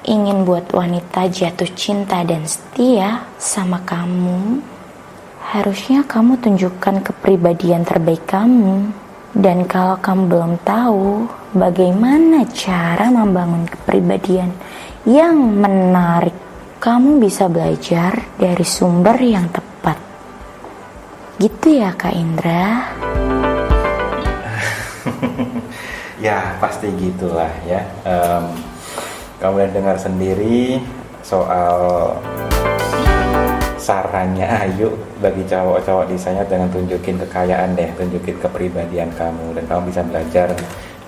ingin buat wanita jatuh cinta dan setia sama kamu, harusnya kamu tunjukkan kepribadian terbaik kamu. Dan kalau kamu belum tahu bagaimana cara membangun kepribadian yang menarik, kamu bisa belajar dari sumber yang tepat. Gitu ya Kak Indra? Ya pasti gitulah ya. Kamu udah dengar sendiri soal sarannya Ayu bagi cowok-cowok di sana, dengan tunjukin kekayaan deh, tunjukin kepribadian kamu, dan kamu bisa belajar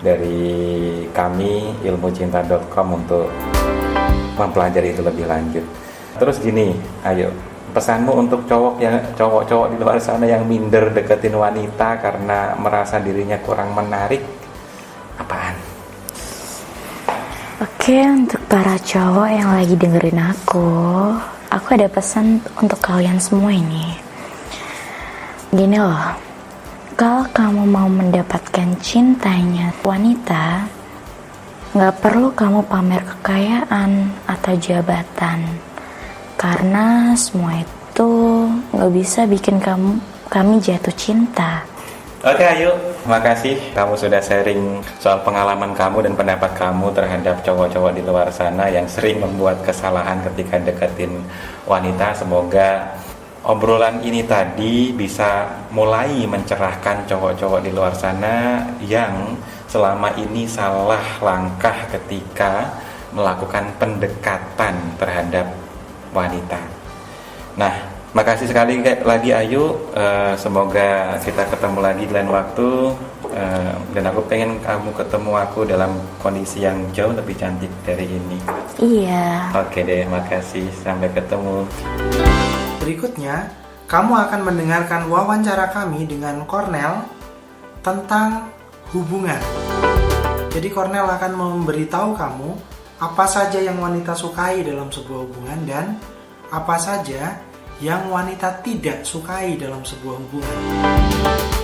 dari kami ilmucinta.com untuk mempelajari itu lebih lanjut. Terus gini, ayo pesanmu untuk cowok-cowok di luar sana yang minder deketin wanita karena merasa dirinya kurang menarik, apaan? Oke, untuk para cowok yang lagi dengerin aku ada pesan untuk kalian semua ini. Gini loh, kalau kamu mau mendapatkan cintanya wanita, gak perlu kamu pamer kekayaan atau jabatan, karena semua itu gak bisa bikin kami jatuh cinta. Oke, ayo, makasih kamu sudah sharing soal pengalaman kamu dan pendapat kamu terhadap cowok-cowok di luar sana yang sering membuat kesalahan ketika deketin wanita. Semoga obrolan ini tadi bisa mulai mencerahkan cowok-cowok di luar sana yang selama ini salah langkah ketika melakukan pendekatan terhadap wanita. Nah, makasih sekali lagi Ayu, semoga kita ketemu lagi di lain waktu, dan aku pengen kamu ketemu aku dalam kondisi yang jauh lebih cantik dari ini. Iya. Oke deh, makasih, sampai ketemu. Berikutnya, kamu akan mendengarkan wawancara kami dengan Cornel tentang hubungan. Jadi Cornel akan memberitahu kamu apa saja yang wanita sukai dalam sebuah hubungan dan apa saja yang wanita tidak sukai dalam sebuah hubungan.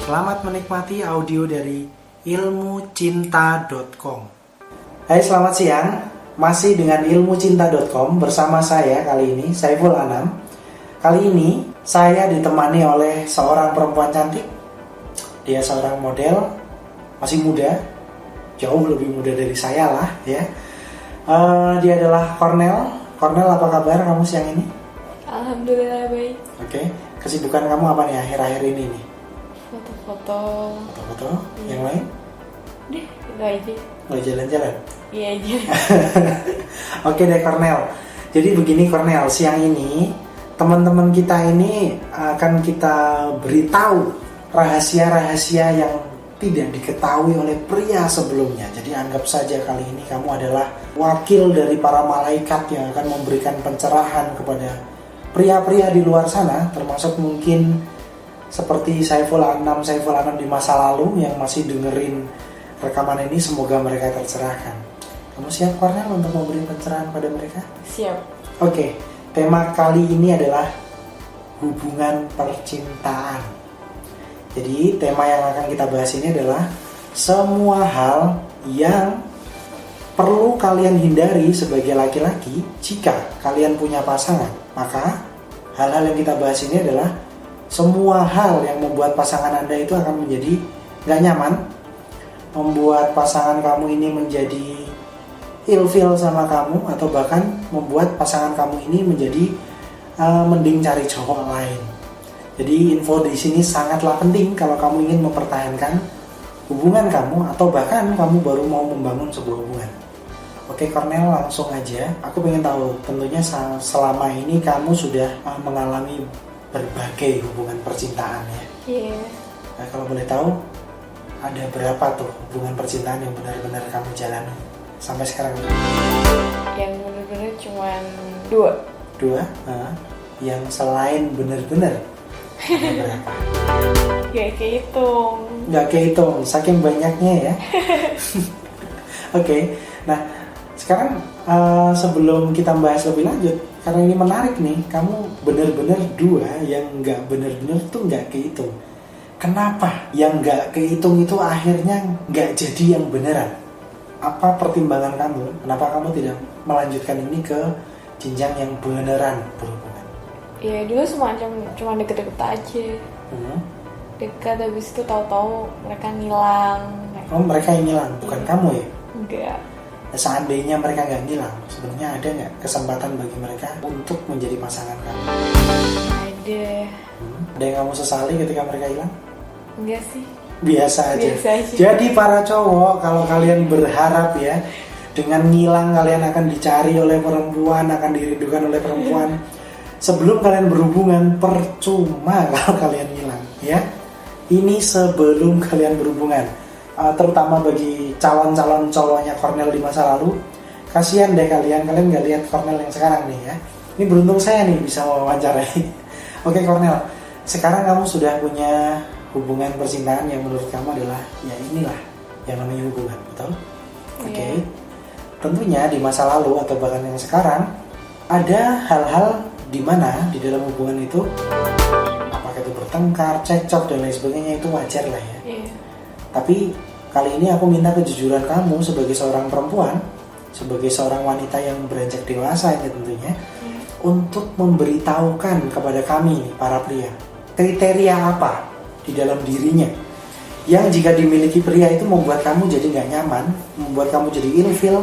Selamat menikmati audio dari ilmucinta.com. Hai, selamat siang. Masih dengan ilmucinta.com bersama saya kali ini, Saiful Anam. Kali ini saya ditemani oleh seorang perempuan cantik. Dia seorang model, masih muda, jauh lebih muda dari saya lah ya. Dia adalah Cornel. Cornel, apa kabar kamu siang ini? Alhamdulillah baik. Oke, kesibukan kamu apa nih akhir-akhir ini nih? Foto-foto. Foto-foto? Yang lain? Deh, itu aja. Mau jalan-jalan? Iya aja. Oke deh Cornel. Jadi begini Cornel, siang ini teman-teman kita ini akan kita beritahu rahasia-rahasia yang tidak diketahui oleh pria sebelumnya. Jadi anggap saja kali ini kamu adalah wakil dari para malaikat yang akan memberikan pencerahan kepada pria-pria di luar sana, termasuk mungkin seperti Saiful Anam di masa lalu yang masih dengerin rekaman ini. Semoga mereka tercerahkan. Kamu siap Cornel untuk memberi pencerahan pada mereka? Siap. Oke, tema kali ini adalah hubungan percintaan. Jadi tema yang akan kita bahas ini adalah semua hal yang perlu kalian hindari sebagai laki-laki jika kalian punya pasangan. Maka hal-hal yang kita bahas ini adalah semua hal yang membuat pasangan Anda itu akan menjadi gak nyaman, membuat pasangan kamu ini menjadi ilfil sama kamu, atau bahkan membuat pasangan kamu ini menjadi mending cari cowok lain. Jadi info di sini sangatlah penting kalau kamu ingin mempertahankan hubungan kamu atau bahkan kamu baru mau membangun sebuah hubungan. Oke Cornel, langsung aja. Aku pengen tahu, tentunya selama ini kamu sudah mengalami berbagai hubungan percintaan ya. Iya. Nah, kalau boleh tahu, ada berapa tuh hubungan percintaan yang benar-benar kamu jalani sampai sekarang? Yang bener-bener cuman 2. 2? Yang selain benar-benar? Ada berapa? Gak kehitung. Gak kehitung, saking banyaknya ya. Oke, nah sekarang sebelum kita bahas lebih lanjut, karena ini menarik nih, kamu benar-benar 2 yang gak benar-benar tuh gak kehitung. Kenapa yang gak kehitung itu akhirnya gak jadi yang beneran? Apa pertimbangan kamu? Kenapa kamu tidak melanjutkan ini ke jenjang yang beneran berhubungan? Ya dulu semacam cuma deket-deket aja. Dekat, habis itu tahu-tahu mereka ngilang. Oh, mereka yang ngilang, bukan kamu ya? Enggak. Nah, seandainya mereka nggak ngilang, sebenarnya ada nggak kesempatan bagi mereka untuk menjadi pasangan kamu? Ada. Ada yang kamu sesali ketika mereka hilang? Enggak sih. Biasa aja. Biasa aja. Jadi para cowok, kalau kalian berharap ya dengan ngilang kalian akan dicari oleh perempuan, akan dirindukan oleh perempuan, sebelum kalian berhubungan percuma kalau kalian ngilang ya. Ini sebelum kalian berhubungan, terutama bagi calon-calon cowoknya Cornel di masa lalu, kasihan deh kalian nggak lihat Cornel yang sekarang nih ya. Ini beruntung saya nih bisa wawancarai. Oke Cornel, sekarang kamu sudah punya hubungan percintaan yang menurut kamu adalah ya inilah yang namanya hubungan, betul? Oke. Tentunya di masa lalu atau bahkan yang sekarang ada hal-hal di mana di dalam hubungan itu apakah itu bertengkar, cekcok dan lain sebagainya, itu wajar lah ya. Tapi kali ini aku minta kejujuran kamu sebagai seorang perempuan, sebagai seorang wanita yang beranjak dewasa ya tentunya, untuk memberitahukan kepada kami para pria kriteria apa di dalam dirinya yang jika dimiliki pria itu membuat kamu jadi nggak nyaman, membuat kamu jadi ilfeel,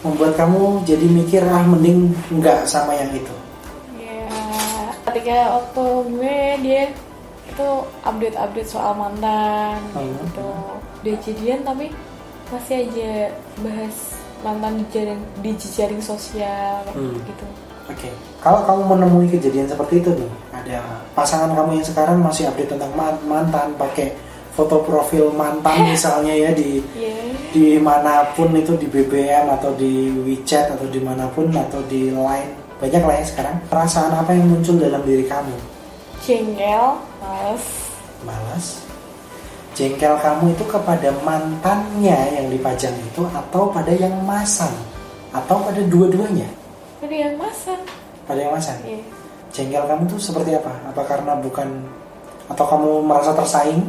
membuat kamu jadi mikir mending nggak sama yang itu. Ketika waktu dia itu update soal mantan gitu, dia jadian tapi masih aja bahas mantan di jejaring sosial gitu. Oke. Kalau kamu menemui kejadian seperti itu nih, ada pasangan kamu yang sekarang masih update tentang mantan, pakai foto profil mantan misalnya ya di manapun itu, di BBM atau di WeChat atau dimanapun atau di Line, banyak lah ya sekarang. Perasaan apa yang muncul dalam diri kamu? Jengkel, malas. Jengkel kamu itu kepada mantannya yang dipajang itu atau pada yang masang atau pada dua-duanya? Pada yang masang. Pada yang masang. Jengkel kamu tuh seperti apa? Apa karena bukan, atau kamu merasa tersaing?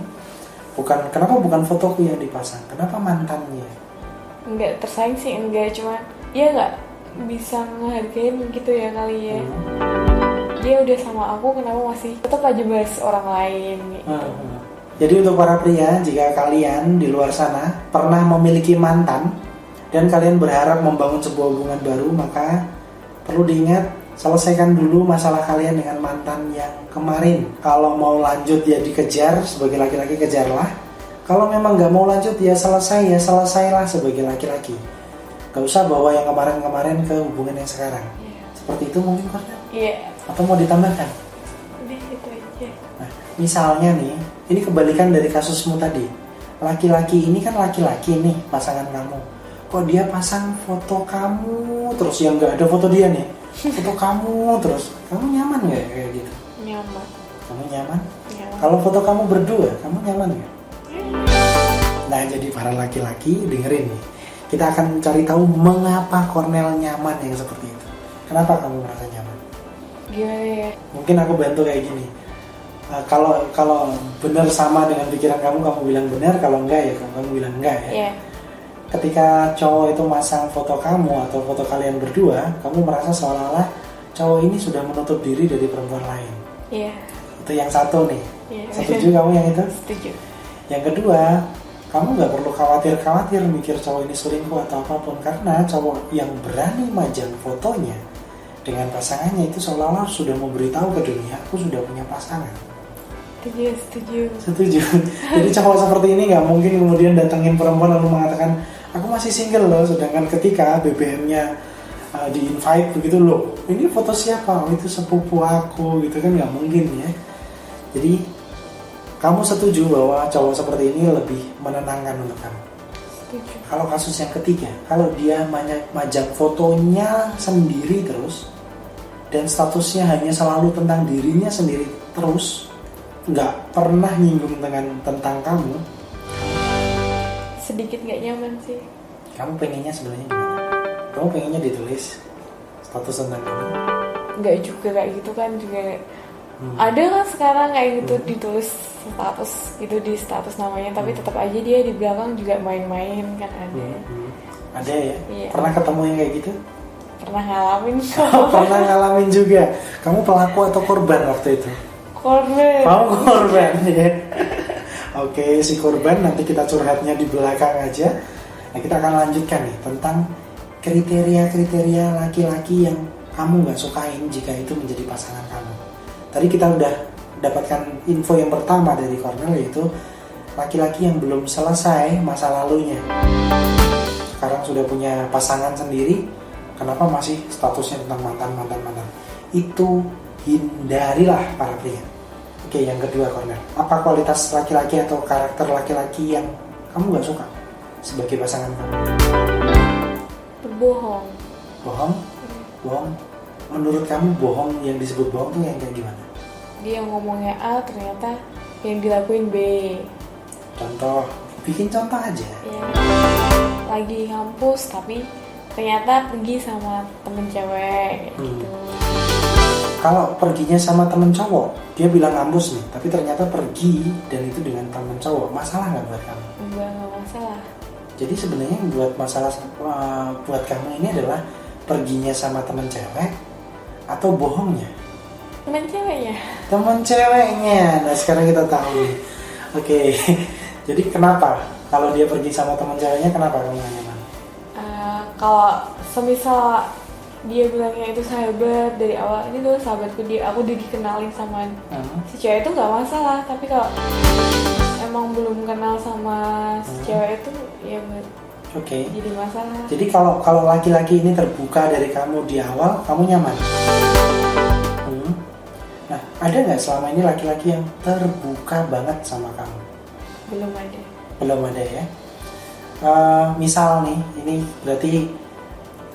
Kenapa bukan fotoku yang dipasang? Kenapa mantannya? Enggak tersaing sih, enggak, cuma dia enggak bisa ngehargain gitu ya kali ya. Dia udah sama aku, kenapa masih tetap aja bahas orang lain gitu. Jadi untuk para pria, jika kalian di luar sana pernah memiliki mantan dan kalian berharap membangun sebuah hubungan baru, maka perlu diingat, selesaikan dulu masalah kalian dengan mantan yang kemarin. Kalau mau lanjut ya dikejar, sebagai laki-laki kejarlah. Kalau memang nggak mau lanjut ya selesailah sebagai laki-laki. Gak usah bawa yang kemarin-kemarin ke hubungan yang sekarang. Seperti itu mungkin kan? Atau mau ditambahkan? Udah itu aja. Nah, misalnya nih, ini kebalikan dari kasusmu tadi. Laki-laki ini kan laki-laki nih pasangan kamu. Kok dia pasang foto kamu terus yang nggak ada foto dia nih? Foto kamu terus, kamu nyaman nggak kayak gitu? Nyaman. Kamu nyaman? Kalau foto kamu berdua, kamu nyaman nggak? Nah, jadi para laki-laki dengerin nih. Kita akan cari tahu mengapa Cornel nyaman yang seperti itu. Kenapa kamu merasa nyaman? Gimana ya? Mungkin aku bantu kayak gini. Kalau benar sama dengan pikiran kamu bilang benar. Kalau enggak ya kamu bilang enggak ya. Ketika cowok itu masang foto kamu atau foto kalian berdua, kamu merasa seolah-olah cowok ini sudah menutup diri dari perempuan lain. Itu yang satu nih. Setuju kamu yang itu? Setuju. Yang kedua, kamu nggak perlu khawatir mikir cowok ini selingkuh atau apapun, karena cowok yang berani majang fotonya dengan pasangannya itu seolah-olah sudah memberitahu ke dunia, aku sudah punya pasangan. Setuju. Jadi cowok seperti ini nggak mungkin kemudian datengin perempuan lalu mengatakan aku masih single loh, sedangkan ketika BBM-nya di invite begitu loh, ini foto siapa? Oh, itu sepupu aku gitu kan, nggak mungkin ya. Jadi kamu setuju bahwa cowok seperti ini lebih menenangkan untuk kamu? Setuju. Kalau kasus yang ketiga, kalau dia majang fotonya sendiri terus dan statusnya hanya selalu tentang dirinya sendiri terus, nggak pernah nyinggung tentang kamu, sedikit nggak nyaman sih. Kamu pengennya sebenarnya gimana? Kamu pengennya ditulis status tentang kamu? Nggak juga kayak gitu kan juga. Ada kan sekarang kayak gitu ditulis status gitu di status namanya, tapi tetap aja dia di belakang juga main-main kan ada. Ada ya? Iya. Pernah ketemu yang kayak gitu? Pernah ngalamin kok. Pernah ngalamin juga. Kamu pelaku atau korban waktu itu? Korban. Kamu korban ya. Oke, si korban nanti kita curhatnya di belakang aja. Nah, kita akan lanjutkan nih tentang kriteria-kriteria laki-laki yang kamu nggak sukain jika itu menjadi pasangan kamu. Tadi kita udah dapatkan info yang pertama dari Cornel, yaitu laki-laki yang belum selesai masa lalunya. Sekarang sudah punya pasangan sendiri, kenapa masih statusnya tentang mantan? Itu hindarilah para pria. Oke, yang kedua Cornel, apa kualitas laki-laki atau karakter laki-laki yang kamu gak suka sebagai pasangan kamu? Berbohong. Bohong? Bohong? Menurut kamu bohong, yang disebut bohong tuh yang kayak gimana? Dia ngomongnya A, ternyata yang dilakuin B. Contoh, bikin contoh aja. Ya, lagi ngampus tapi ternyata pergi sama temen cewek gitu. Kalau perginya sama temen cowok, dia bilang ngampus nih, tapi ternyata pergi dan itu dengan temen cowok, masalah nggak buat kamu? Enggak masalah. Jadi sebenarnya yang buat masalah buat kamu ini adalah perginya sama temen cewek atau bohongnya? Temen ceweknya. Temen ceweknya. Nah sekarang kita tahu nih. Oke. Jadi kenapa? Kalau dia pergi sama temen ceweknya, kenapa kamu nggak nyaman? Kalau semisal dia bilangnya itu sahabat dari awal, ini tuh sahabatku, aku udah dikenalin sama si cewek itu nggak masalah. Tapi kalau emang belum kenal sama si cewek itu ya Oke. jadi masalah. Jadi kalau laki-laki ini terbuka dari kamu di awal, kamu nyaman. Nah, ada nggak selama ini laki-laki yang terbuka banget sama kamu? Belum ada. Belum ada ya. Misal nih, ini berarti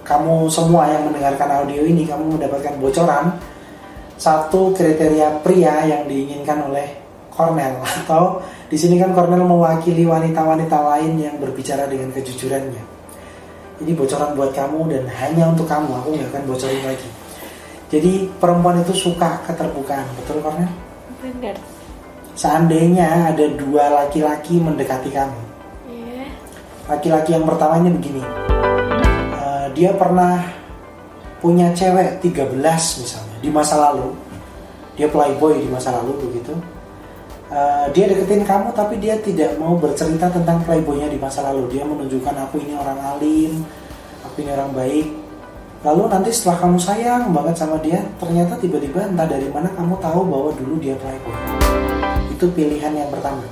kamu semua yang mendengarkan audio ini, kamu mendapatkan bocoran satu kriteria pria yang diinginkan oleh Cornel, atau di sini kan Cornel mewakili wanita-wanita lain yang berbicara dengan kejujurannya. Ini bocoran buat kamu dan hanya untuk kamu, aku nggak akan bocorin lagi. Jadi perempuan itu suka keterbukaan, betul Cornel? Benar. Seandainya ada dua laki-laki mendekati kamu, laki-laki yang pertama ini begini, dia pernah punya cewek 13 misalnya di masa lalu, dia playboy di masa lalu begitu. Dia deketin kamu tapi dia tidak mau bercerita tentang playboynya di masa lalu. Dia menunjukkan aku ini orang alim, aku ini orang baik. Lalu nanti setelah kamu sayang banget sama dia, ternyata tiba-tiba entah dari mana kamu tahu bahwa dulu dia playboy. Itu pilihan yang pertama.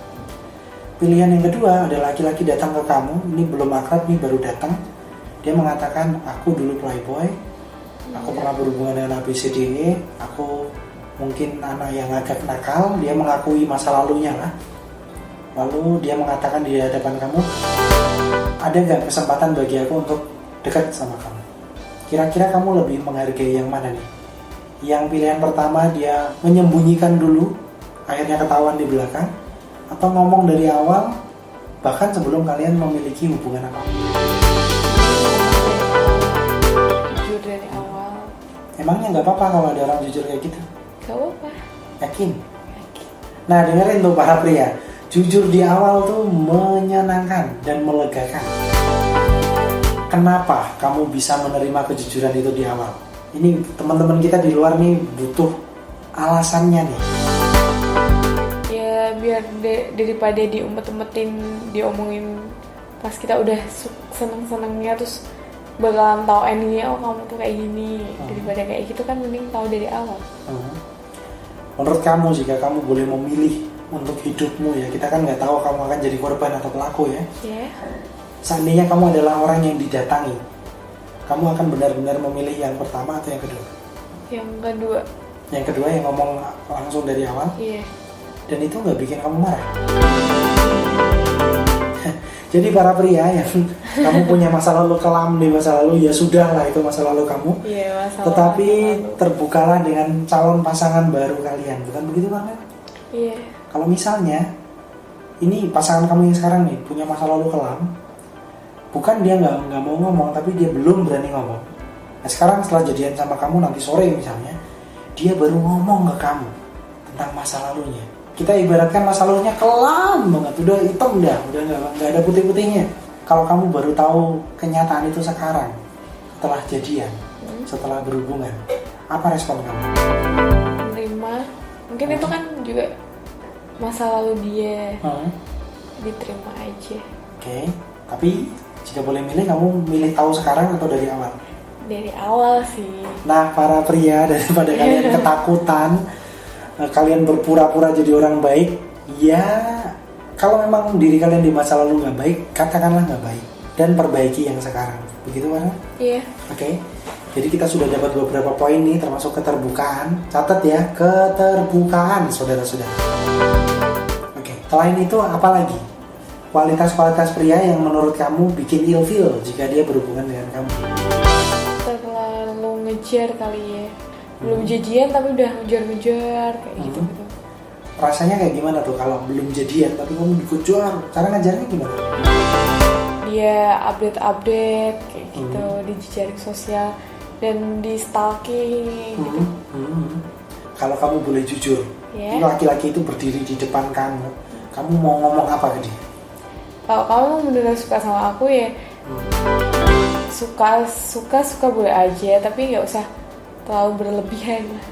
Pilihan yang kedua ada laki-laki datang ke kamu, ini belum akrab nih, baru datang. Dia mengatakan, aku dulu playboy, aku pernah berhubungan dengan ABCDE, aku mungkin anak yang agak nakal, dia mengakui masa lalunya lah. Lalu dia mengatakan di hadapan kamu, ada gak kesempatan bagi aku untuk dekat sama kamu? Kira-kira kamu lebih menghargai yang mana nih? Yang pilihan pertama dia menyembunyikan dulu, akhirnya ketahuan di belakang, atau ngomong dari awal, bahkan sebelum kalian memiliki hubungan apa? Jujur dari awal. Emangnya nggak apa-apa kalau ada orang jujur kayak gitu? Gak apa-apa. Yakin? Nah dengerin tuh para pria, jujur di awal tuh menyenangkan dan melegakan. Kenapa kamu bisa menerima kejujuran itu di awal? Ini teman-teman kita di luar nih butuh alasannya nih. Ya biar daripada diumpet-umpetin, diomongin pas kita udah seneng-senengnya terus bakalan tahu endingnya, oh kamu tuh kayak gini. Daripada kayak gitu kan mending tahu dari awal. Menurut kamu, jika kamu boleh memilih untuk hidupmu ya, kita kan nggak tahu kamu akan jadi korban atau pelaku ya. Seandainya kamu adalah orang yang didatangi, kamu akan benar-benar memilih yang pertama atau yang kedua? Yang kedua. Yang kedua yang ngomong langsung dari awal? Iya. Dan itu nggak bikin kamu marah? Jadi para pria yang kamu punya masa lalu kelam di masa lalu, ya sudah lah itu masa lalu kamu. Iya, masa Tetapi lalu. terbukalah dengan calon pasangan baru kalian, bukan begitu Bang? Iya. Kalau misalnya ini pasangan kamu yang sekarang nih punya masa lalu kelam, bukan dia nggak mau ngomong, tapi dia belum berani ngomong. Nah sekarang setelah jadian sama kamu nanti sore misalnya, dia baru ngomong ke kamu tentang masa lalunya. Kita ibaratkan masa lalunya kelam banget, udah hitam dah, udah nggak ada putih-putihnya. Kalau kamu baru tahu kenyataan itu sekarang, setelah jadian, setelah berhubungan, apa respon kamu? Menerima. Mungkin itu kan juga masa lalu dia. Diterima aja. Oke. Tapi jika boleh milih, kamu milih tahu sekarang atau dari awal? Dari awal sih. Nah para pria, daripada kalian ketakutan, kalian berpura-pura jadi orang baik, ya kalau memang diri kalian di masa lalu nggak baik, katakanlah nggak baik dan perbaiki yang sekarang, begitu kan? Iya. Oke. Jadi kita sudah dapat beberapa poin nih, termasuk keterbukaan. Catat ya, keterbukaan saudara-saudara. Oke. Selain itu apa lagi? kualitas-kualitas pria yang menurut kamu bikin ilfil jika dia berhubungan dengan kamu? Terlalu ngejar kali ya. Belum jadian tapi udah ngejar-ngejar kayak gitu. Rasanya kayak gimana tuh kalau belum jadian tapi kamu dikejar? Cara ngajarnya gimana? Dia update kayak gitu di jejaring sosial dan di stalking gitu. Kalau kamu boleh jujur, laki-laki itu berdiri di depan kamu mau ngomong apa ke dia? Kalau kamu beneran suka sama aku ya suka boleh aja, tapi nggak usah terlalu berlebihan lah.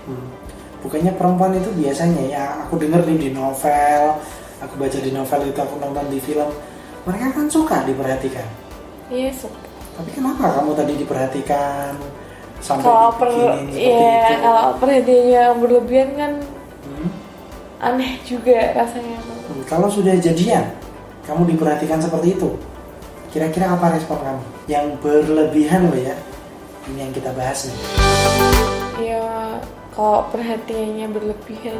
Bukannya perempuan itu biasanya ya, aku denger nih di novel, aku baca di novel itu, aku nonton di film, mereka kan suka diperhatikan. Iya, suka. Tapi kenapa kamu tadi diperhatikan sampai kalau dibikinin seperti itu? kalau perhatiannya berlebihan kan aneh juga rasanya. Kalau sudah jadian, kamu diperhatikan seperti itu, kira-kira apa respon kamu? Yang berlebihan loh ya, ini yang kita bahas nih. Ya, kalau perhatiannya berlebihan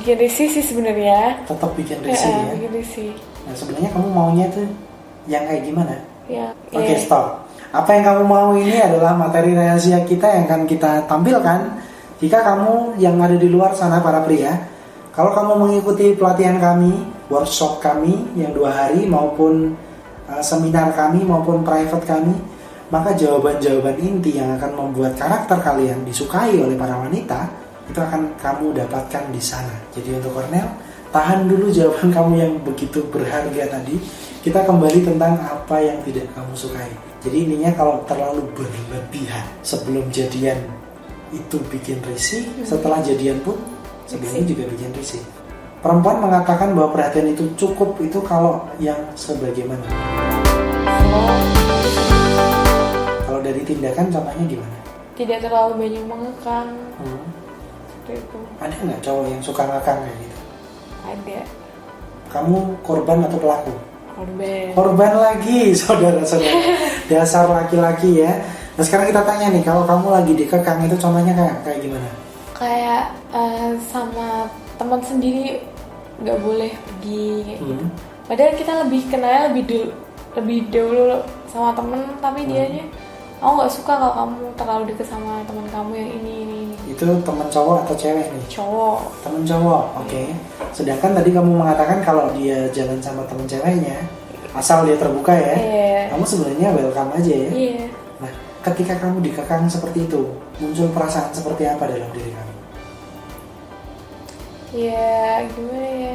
bikin risih sih sebenarnya. Tetap bikin risih ya. Bikin risih. Nah sebenarnya kamu maunya tuh yang kayak gimana? Ya. Oke, stop. Apa yang kamu mau ini adalah materi rahasia kita yang akan kita tampilkan. Jika kamu yang ada di luar sana para pria, kalau kamu mengikuti pelatihan kami, workshop kami yang 2 hari maupun seminar kami maupun private kami, maka jawaban-jawaban inti yang akan membuat karakter kalian disukai oleh para wanita itu akan kamu dapatkan di sana. Jadi untuk Cornel, tahan dulu jawaban kamu yang begitu berharga tadi. Kita kembali tentang apa yang tidak kamu sukai. Jadi ininya kalau terlalu berlebihan sebelum jadian itu bikin risih, setelah jadian pun sebenarnya juga bikin risih. Perempuan mengatakan bahwa perhatian itu cukup itu kalau yang sebagaimana. Kalau dari tindakan contohnya gimana? Tidak terlalu banyak mengekang. Seperti itu. Ada nggak cowok yang suka ngekang kayak gitu? Ada. Kamu korban atau pelaku? Korban. Korban lagi, saudara-saudara. Dasar laki-laki ya. Nah sekarang kita tanya nih, kalau kamu lagi dikekang itu contohnya kayak gimana? Kayak sama teman sendiri nggak boleh pergi kayak gitu. Padahal kita lebih kenal lebih dulu sama temen, tapi dianya aku nggak suka kalau kamu terlalu dekat sama teman kamu yang ini. Itu teman cowok atau cewek nih? Cowok. Teman cowok, oke. Sedangkan tadi kamu mengatakan kalau dia jalan sama teman ceweknya, asal dia terbuka ya, kamu sebenarnya welcome aja ya. Iya. Nah, ketika kamu dikekang seperti itu, muncul perasaan seperti apa dalam diri kamu? Ya gimana ya?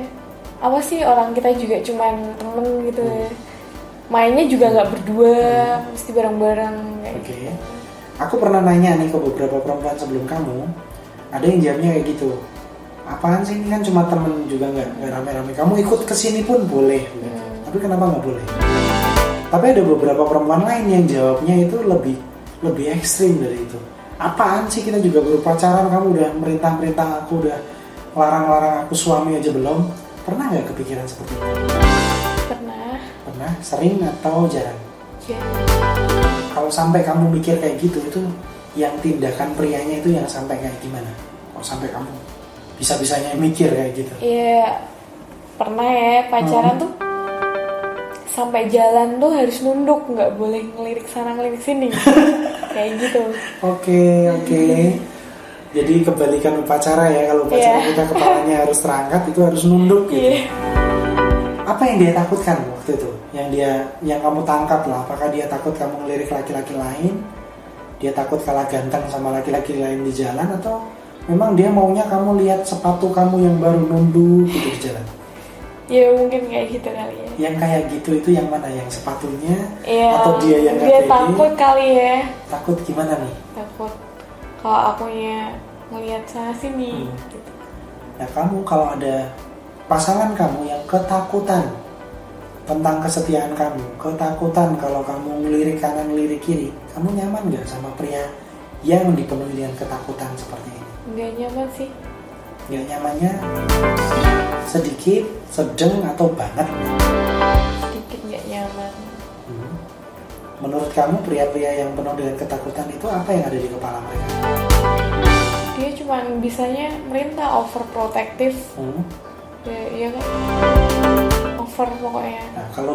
Apa sih, orang kita juga cuman temen gitu ya. Mainnya juga nggak berdua, mesti bareng-bareng kayak Oke. Aku pernah nanya nih ke beberapa perempuan sebelum kamu, ada yang jawabnya kayak gitu. Apaan sih, ini kan cuma temen juga, nggak rame-rame. Kamu ikut kesini pun boleh, tapi kenapa nggak boleh? Tapi ada beberapa perempuan lain yang jawabnya itu lebih ekstrim dari itu. Apaan sih, kita juga baru pacaran, kamu udah merintah-merintah aku, udah larang-larang aku suami aja belum. Pernah nggak kepikiran seperti itu? Pernah, sering atau jarang? Kalau sampai kamu mikir kayak gitu, itu yang tindakan prianya itu yang sampai kayak gimana? Kok sampai kamu bisa-bisanya mikir kayak gitu? Iya, pernah ya pacaran tuh sampai jalan tuh harus nunduk, nggak boleh ngelirik sana ngelirik sini. Kayak gitu. Oke. Jadi kebalikan upacara ya, kalau upacara kita kepalanya harus terangkat, itu harus nunduk gitu. Apa yang dia takutkan waktu itu? Yang kamu tangkap lah, apakah dia takut kamu ngelirik laki-laki lain? Dia takut kalah ganteng sama laki-laki lain di jalan, atau memang dia maunya kamu lihat sepatu kamu yang baru nunduk gitu di jalan? Ya mungkin kayak gitu kali ya. Yang kayak gitu itu yang mana? Yang sepatunya atau Ya, dia yang dia pede? takut kali ya. Takut gimana nih? Takut kalau akunya ngelihat sana sini gitu. Nah kamu kalau ada pasangan kamu yang ketakutan tentang kesetiaan kamu, ketakutan kalau kamu ngelirik kanan ngelirik kiri, kamu nyaman gak sama pria yang dipenuhi dengan ketakutan seperti ini? Nggak nyaman sih. Gak nyamannya sedikit, sedang, atau banget? Sedikit nggak nyaman. Menurut kamu pria-pria yang penuh dengan ketakutan itu apa yang ada di kepala mereka? Dia cuma bisanya merintah, overprotective. Ya kan? over pokoknya. Nah, kalau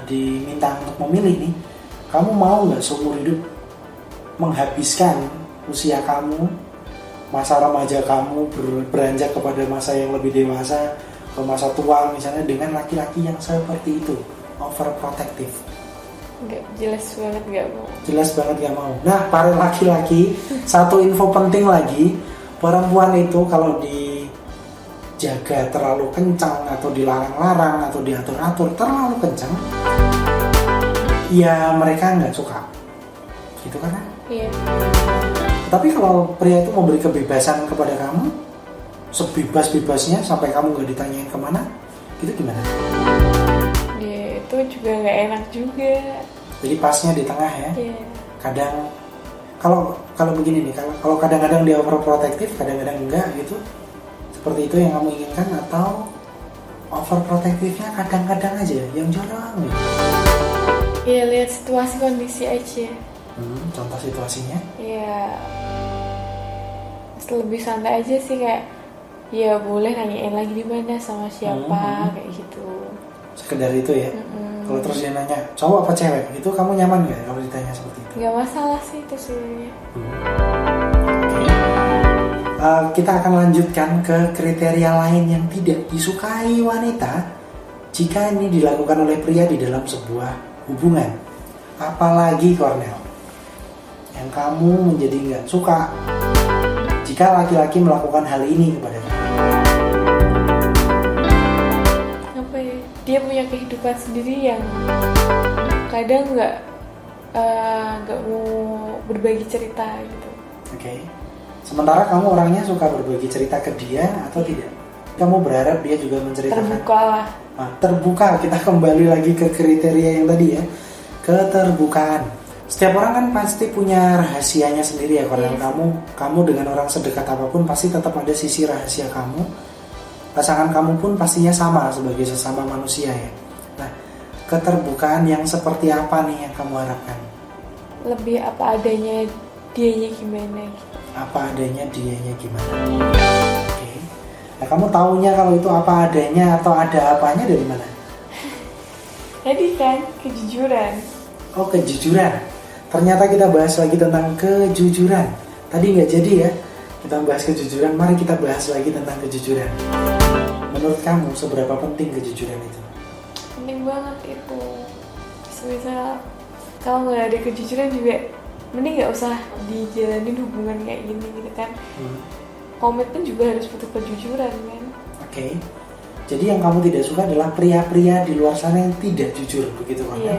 diminta untuk memilih nih, kamu mau nggak seumur hidup menghabiskan usia kamu, masa remaja kamu beranjak kepada masa yang lebih dewasa, ke masa tua misalnya, dengan laki-laki yang seperti itu, overprotective? Nggak, jelas banget nggak mau. Jelas banget gak mau. Nah, para laki-laki, satu info penting lagi, perempuan itu kalau dijaga terlalu kencang atau dilarang-larang atau diatur-atur terlalu kencang, ya mereka nggak suka. Gitu kan? Iya. Tapi kalau pria itu memberi kebebasan kepada kamu, sebebas-bebasnya sampai kamu nggak ditanyain kemana, itu gimana? Ya itu juga nggak enak juga. Jadi pasnya di tengah ya. Iya. Kadang kalau begini nih, kalau kadang-kadang dia overprotective, kadang-kadang enggak gitu. Seperti itu yang kamu inginkan, atau overprotective-nya kadang-kadang aja, yang jarang gitu. Iya, lihat situasi kondisi aja. Contoh situasinya? Ya lebih santai aja sih, kayak ya boleh nanyain lagi di mana sama siapa, kayak gitu. Sekedar itu ya. Kalau terus dia nanya cowok apa cewek, itu kamu nyaman nggak kalau ditanya seperti itu? Nggak masalah sih itu sebenarnya. Kita akan lanjutkan ke kriteria lain yang tidak disukai wanita jika ini dilakukan oleh pria di dalam sebuah hubungan. Apalagi Cornel, yang kamu menjadi nggak suka jika laki-laki melakukan hal ini kepada kamu. Apa ya? Dia punya kehidupan sendiri yang kadang nggak mau berbagi cerita gitu. Oke. Sementara kamu orangnya suka berbagi cerita ke dia atau tidak? Kamu berharap dia juga menceritakan? Terbuka lah. Nah, terbuka. Kita kembali lagi ke kriteria yang tadi ya, keterbukaan. Setiap orang kan pasti punya rahasianya sendiri ya. Karena kamu dengan orang sedekat apapun pasti tetap ada sisi rahasia kamu. Pasangan kamu pun pastinya sama sebagai sesama manusia ya. Nah, keterbukaan yang seperti apa nih yang kamu harapkan? Lebih apa adanya, dianya gimana gitu. Apa adanya, dianya gimana? Oke. Nah, kamu taunya kalau itu apa adanya atau ada apanya dari mana? Jadi kan kejujuran. Oh, kejujuran. Ternyata kita bahas lagi tentang kejujuran. Tadi nggak jadi ya kita bahas kejujuran. Mari kita bahas lagi tentang kejujuran. Menurut kamu seberapa penting kejujuran itu? Penting banget itu. Misal kalau nggak ada kejujuran juga, mending nggak usah dijalanin hubungan kayak gini gitu kan. Komitmen juga harus butuh kejujuran kan. Oke. Jadi yang kamu tidak suka adalah pria-pria di luar sana yang tidak jujur, begitu kan? Iya.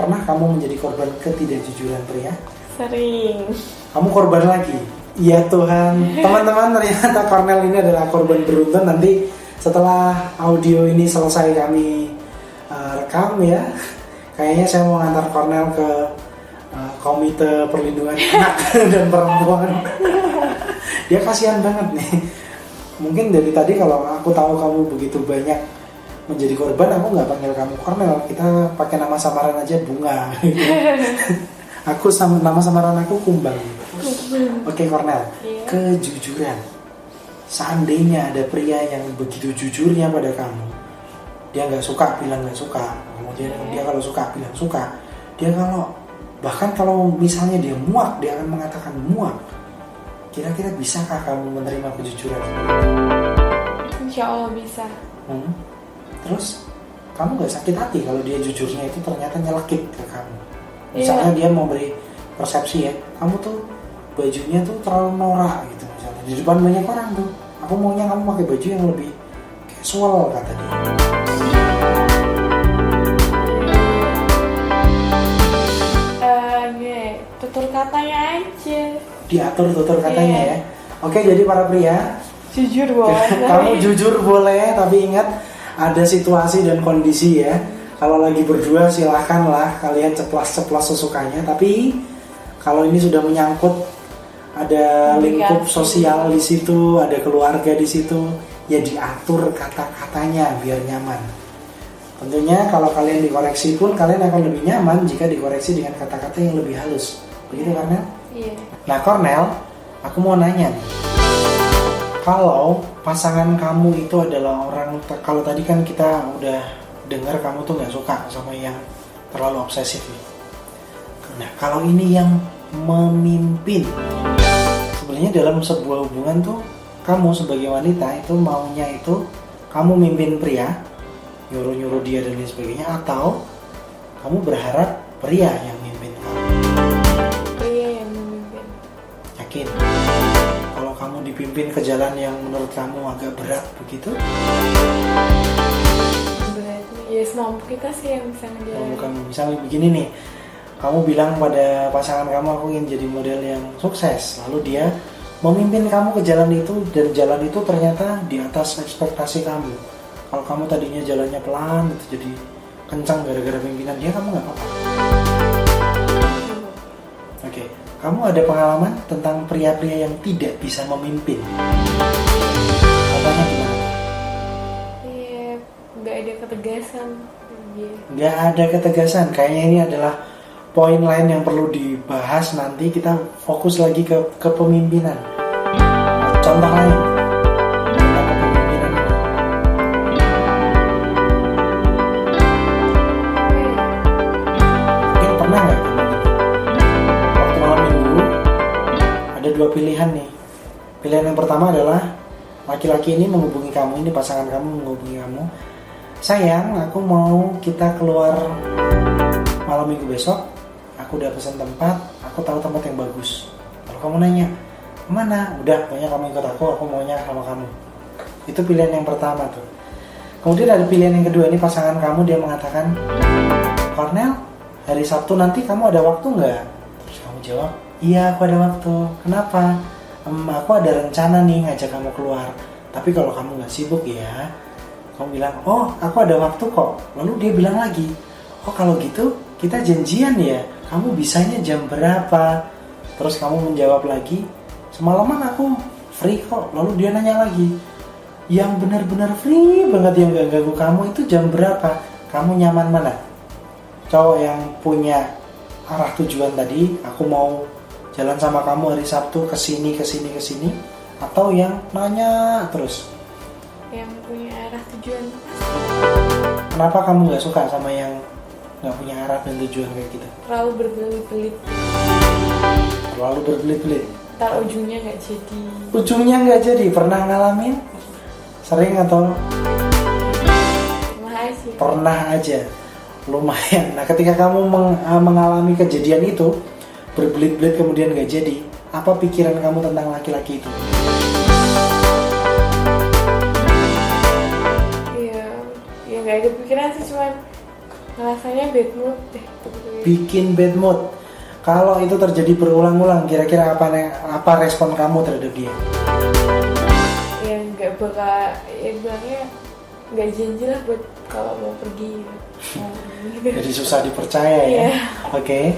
Pernah kamu menjadi korban ketidakjujuran pria? Sering. Kamu korban lagi? Ya Tuhan. Teman-teman, ternyata Cornel ini adalah korban beruntun. Nanti setelah audio ini selesai kami rekam ya, kayaknya saya mau ngantar Cornel ke Komite Perlindungan Anak dan Perempuan. Dia kasihan banget nih. Mungkin dari tadi kalau aku tahu kamu begitu banyak menjadi korban, aku nggak panggil kamu Cornel. Kita pakai nama samaran aja, Bunga. Aku nama samaran aku Kumbang. Oke Cornel, kejujuran. Seandainya ada pria yang begitu jujurnya pada kamu, dia nggak suka bilang nggak suka, kemudian dia kalau suka bilang suka, dia bahkan kalau misalnya dia muak, dia akan mengatakan muak. Kira-kira bisakah kamu menerima kejujuran? Insya Allah bisa. Terus kamu nggak sakit hati kalau dia jujurnya itu ternyata nyelekit ke kamu? Misalnya dia memberi persepsi ya, kamu tuh bajunya tuh terlalu norak gitu misalnya di depan banyak orang tuh. Aku maunya kamu pakai baju yang lebih casual kata dia. Tutur katanya aja. Diatur tutur katanya ya. Oke, jadi para pria, jujur boleh. kamu jujur boleh, tapi ingat ada situasi dan kondisi ya. Kalau lagi berdua silahkanlah kalian ceplas-ceplos sesukanya. Tapi kalau ini sudah menyangkut ada lingkup sosial di situ, ada keluarga di situ, ya diatur kata-katanya biar nyaman. Tentunya kalau kalian dikoreksi pun kalian akan lebih nyaman jika dikoreksi dengan kata-kata yang lebih halus. Begitu Cornel? Iya. Nah Cornel, aku mau nanya nih. Kalau pasangan kamu itu adalah orang, kalau tadi kan kita udah dengar kamu tuh nggak suka sama yang terlalu obsesif. Nah, kalau ini yang memimpin, sebenarnya dalam sebuah hubungan tuh kamu sebagai wanita itu maunya itu kamu mimpin pria, nyuruh-nyuruh dia dan lain sebagainya, atau kamu berharap pria yang mimpin kamu? Pria yang memimpin. Yakin? Kalau kamu dipimpin ke jalan yang menurut kamu agak berat begitu? Beratnya ya semampu kita sih yang bisa ngejalanin. Bukan, misalnya begini nih, kamu bilang pada pasangan kamu aku ingin jadi model yang sukses, lalu dia memimpin kamu ke jalan itu, dan jalan itu ternyata di atas ekspektasi kamu. Kalau kamu tadinya jalannya pelan, itu jadi kencang gara-gara pimpinan dia, kamu nggak apa-apa. Oke, kamu ada pengalaman tentang pria-pria yang tidak bisa memimpin? Contohnya gimana? Iya, nggak ada ketegasan. Iya. Nggak ada ketegasan. Kayaknya ini adalah poin lain yang perlu dibahas nanti. Kita fokus lagi ke kepemimpinan. Contoh lain tentang kepemimpinan ini. Mungkin pernah nggak kamu gini? Waktu malam minggu ada dua pilihan nih. Pilihan yang pertama adalah laki-laki ini menghubungi kamu, ini pasangan kamu menghubungi kamu. Sayang, aku mau kita keluar malam minggu besok. Aku udah pesan tempat, aku tahu tempat yang bagus. Kalau kamu nanya, kemana? Udah, pokoknya kamu ikut aku maunya sama kamu. Itu pilihan yang pertama tuh. Kemudian ada pilihan yang kedua, ini pasangan kamu, dia mengatakan, Cornel, hari Sabtu nanti kamu ada waktu nggak? Terus kamu jawab, iya aku ada waktu. Kenapa? Aku ada rencana nih ngajak kamu keluar. Tapi kalau kamu nggak sibuk ya, kamu bilang, oh aku ada waktu kok. Lalu dia bilang lagi, oh kalau gitu kita janjian ya, kamu bisanya jam berapa? Terus kamu menjawab lagi, semalaman aku free kok. Lalu dia nanya lagi, yang benar-benar free banget yang gak ganggu kamu itu jam berapa? Kamu nyaman mana? Cowok yang punya arah tujuan tadi, aku mau jalan sama kamu hari Sabtu kesini, atau yang nanya terus? Yang punya arah tujuan. Kenapa kamu gak suka sama yang gak punya arah dan tujuan kayak gitu? Terlalu berbelit-belit. Terlalu berbelit-belit. Ntar ujungnya nggak jadi. Ujungnya nggak jadi. Pernah ngalamin? Sering atau? Pernah aja. Lumayan. Nah, ketika kamu mengalami kejadian itu, berbelit-belit kemudian nggak jadi, apa pikiran kamu tentang laki-laki itu? Ya nggak ada pikiran sih, cuman rasanya bad mood deh. Bikin bad mood. Kalau itu terjadi berulang-ulang, kira-kira apa respon kamu terhadap dia? Ya nggak bakal, ya bilangnya nggak janji lah buat kalau mau pergi. Jadi susah dipercaya ya. Oke.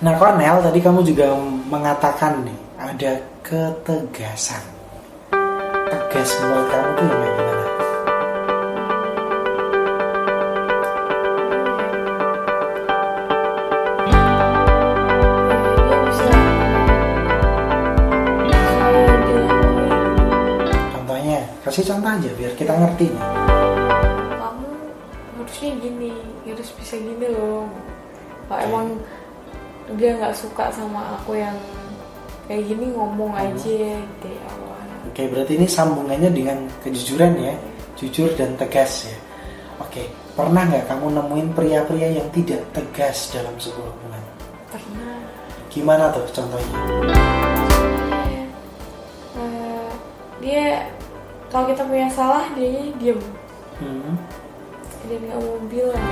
Nah, Cornel, tadi kamu juga mengatakan nih ada ketegasan. Tegas menurut kamu tuh gimana? Kasih contoh aja biar kita ngerti nih. Kamu harusnya gini, harus bisa gini loh. Kalau emang dia nggak suka sama aku yang kayak gini, ngomong aja dari awal. Oke, berarti ini sambungannya dengan kejujuran ya, jujur dan tegas ya. Oke, pernah nggak kamu nemuin pria-pria yang tidak tegas dalam sebuah hubungan? Pernah. Gimana tuh contohnya? Dia kalau kita punya salah, dia diem. Dia nggak mau bilang.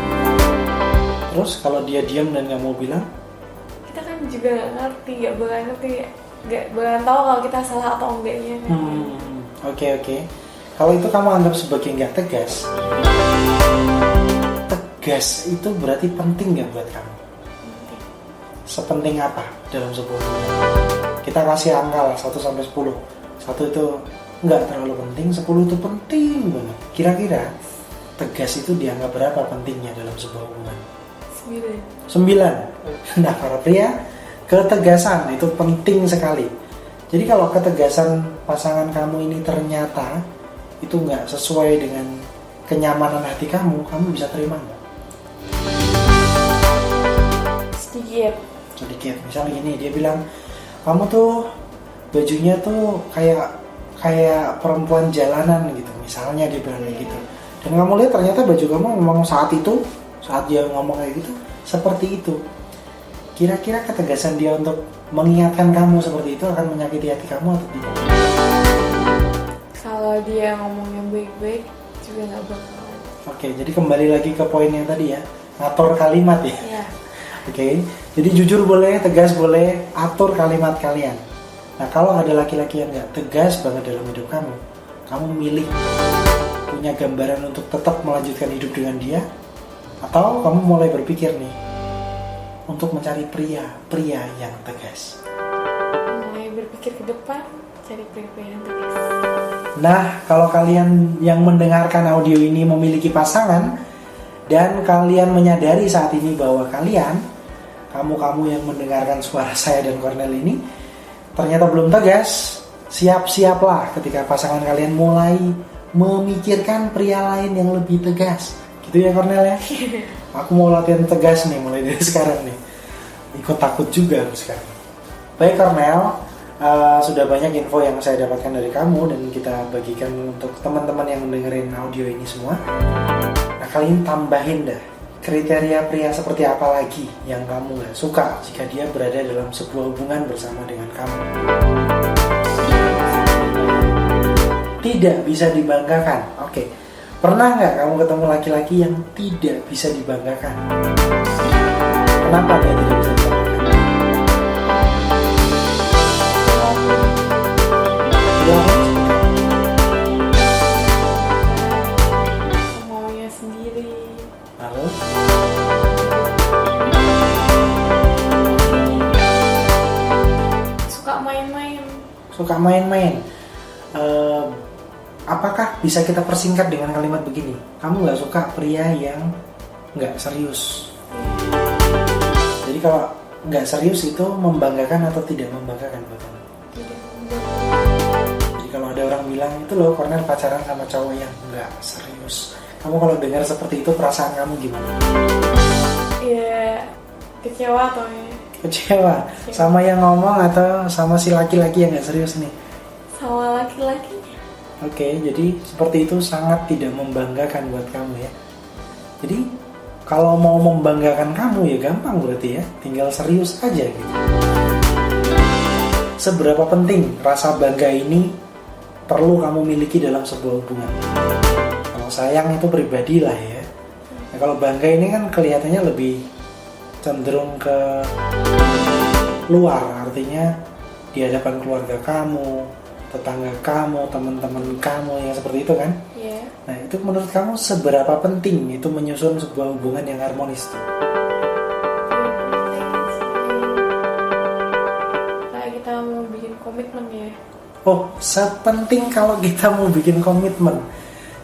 Terus kalau dia diem dan nggak mau bilang? Kita kan juga nggak ngerti, nggak bakalan tahu kalau kita salah atau enggaknya. Oke. Kalau itu kamu anggap sebagai nggak tegas. Tegas itu berarti penting nggak buat kamu? Penting. Sepenting apa dalam sebuah hubungan? Kita kasih angka lah 1 sampai 10. 1 itu nggak terlalu penting, 10 itu penting banget. Kira-kira tegas itu dianggap berapa pentingnya dalam sebuah hubungan? 9. Nah, para pria, ketegasan itu penting sekali. Jadi kalau ketegasan pasangan kamu ini ternyata itu nggak sesuai dengan kenyamanan hati kamu bisa terima nggak? Sedikit. Misalnya gini, dia bilang kamu tuh bajunya tuh kayak perempuan jalanan gitu. Misalnya dia bilang kayak gitu. Dan kamu lihat ternyata baju kamu memang saat dia ngomong kayak gitu seperti itu. Kira-kira ketegasan dia untuk mengingatkan kamu seperti itu akan menyakiti hati kamu atau tidak? Kalau dia ngomongnya baik-baik juga nggak bakal. Oke, jadi kembali lagi ke poin yang tadi ya, ngatur kalimat ya. Iya. Oke, jadi jujur boleh, tegas boleh, atur kalimat kalian. Nah, kalau ada laki-laki yang nggak tegas banget dalam hidup kamu milih punya gambaran untuk tetap melanjutkan hidup dengan dia, atau kamu mulai berpikir nih untuk mencari pria yang tegas. Mulai berpikir ke depan, cari pria yang tegas. Nah, kalau kalian yang mendengarkan audio ini memiliki pasangan dan kalian menyadari saat ini bahwa kamu yang mendengarkan suara saya dan Cornel ini ternyata belum tegas, siap-siaplah ketika pasangan kalian mulai memikirkan pria lain yang lebih tegas. Gitu ya Cornel ya? Aku mau latihan tegas nih mulai dari sekarang nih. Ikut takut juga aku sekarang. Baik Cornel, sudah banyak info yang saya dapatkan dari kamu dan kita bagikan untuk teman-teman yang mendengarin audio ini semua. Nah, kalian tambahin dah kriteria pria seperti apa lagi yang kamu gak suka jika dia berada dalam sebuah hubungan bersama dengan kamu. Tidak bisa dibanggakan. Oke. Pernah nggak kamu ketemu laki-laki yang tidak bisa dibanggakan? Kenapa dia tidak bisa dibanggakan? Maunya sendiri. Lalu? Suka main-main. Apakah bisa kita persingkat dengan kalimat begini? Kamu nggak suka pria yang nggak serius. Jadi kalau nggak serius itu membanggakan atau tidak membanggakan buat kamu? Jadi kalau ada orang bilang itu loh Cornel pacaran sama cowok yang nggak serius, kamu kalau dengar seperti itu perasaan kamu gimana? Iya, kecewa atau ya? Kecewa sama yang ngomong atau sama si laki-laki yang nggak serius nih? Sama laki-laki. Oke, jadi seperti itu sangat tidak membanggakan buat kamu ya. Jadi kalau mau membanggakan kamu ya gampang berarti ya, tinggal serius aja gitu. Seberapa penting rasa bangga ini perlu kamu miliki dalam sebuah hubungan? Kalau sayang itu pribadi lah ya. Nah, kalau bangga ini kan kelihatannya lebih cenderung ke luar, artinya di hadapan keluarga kamu, tetangga kamu, teman-teman kamu yang seperti itu kan? Iya. Nah itu menurut kamu seberapa penting itu menyusun sebuah hubungan yang harmonis tuh? Kayak kita mau bikin komitmen ya. Oh, sepenting kalau kita mau bikin komitmen.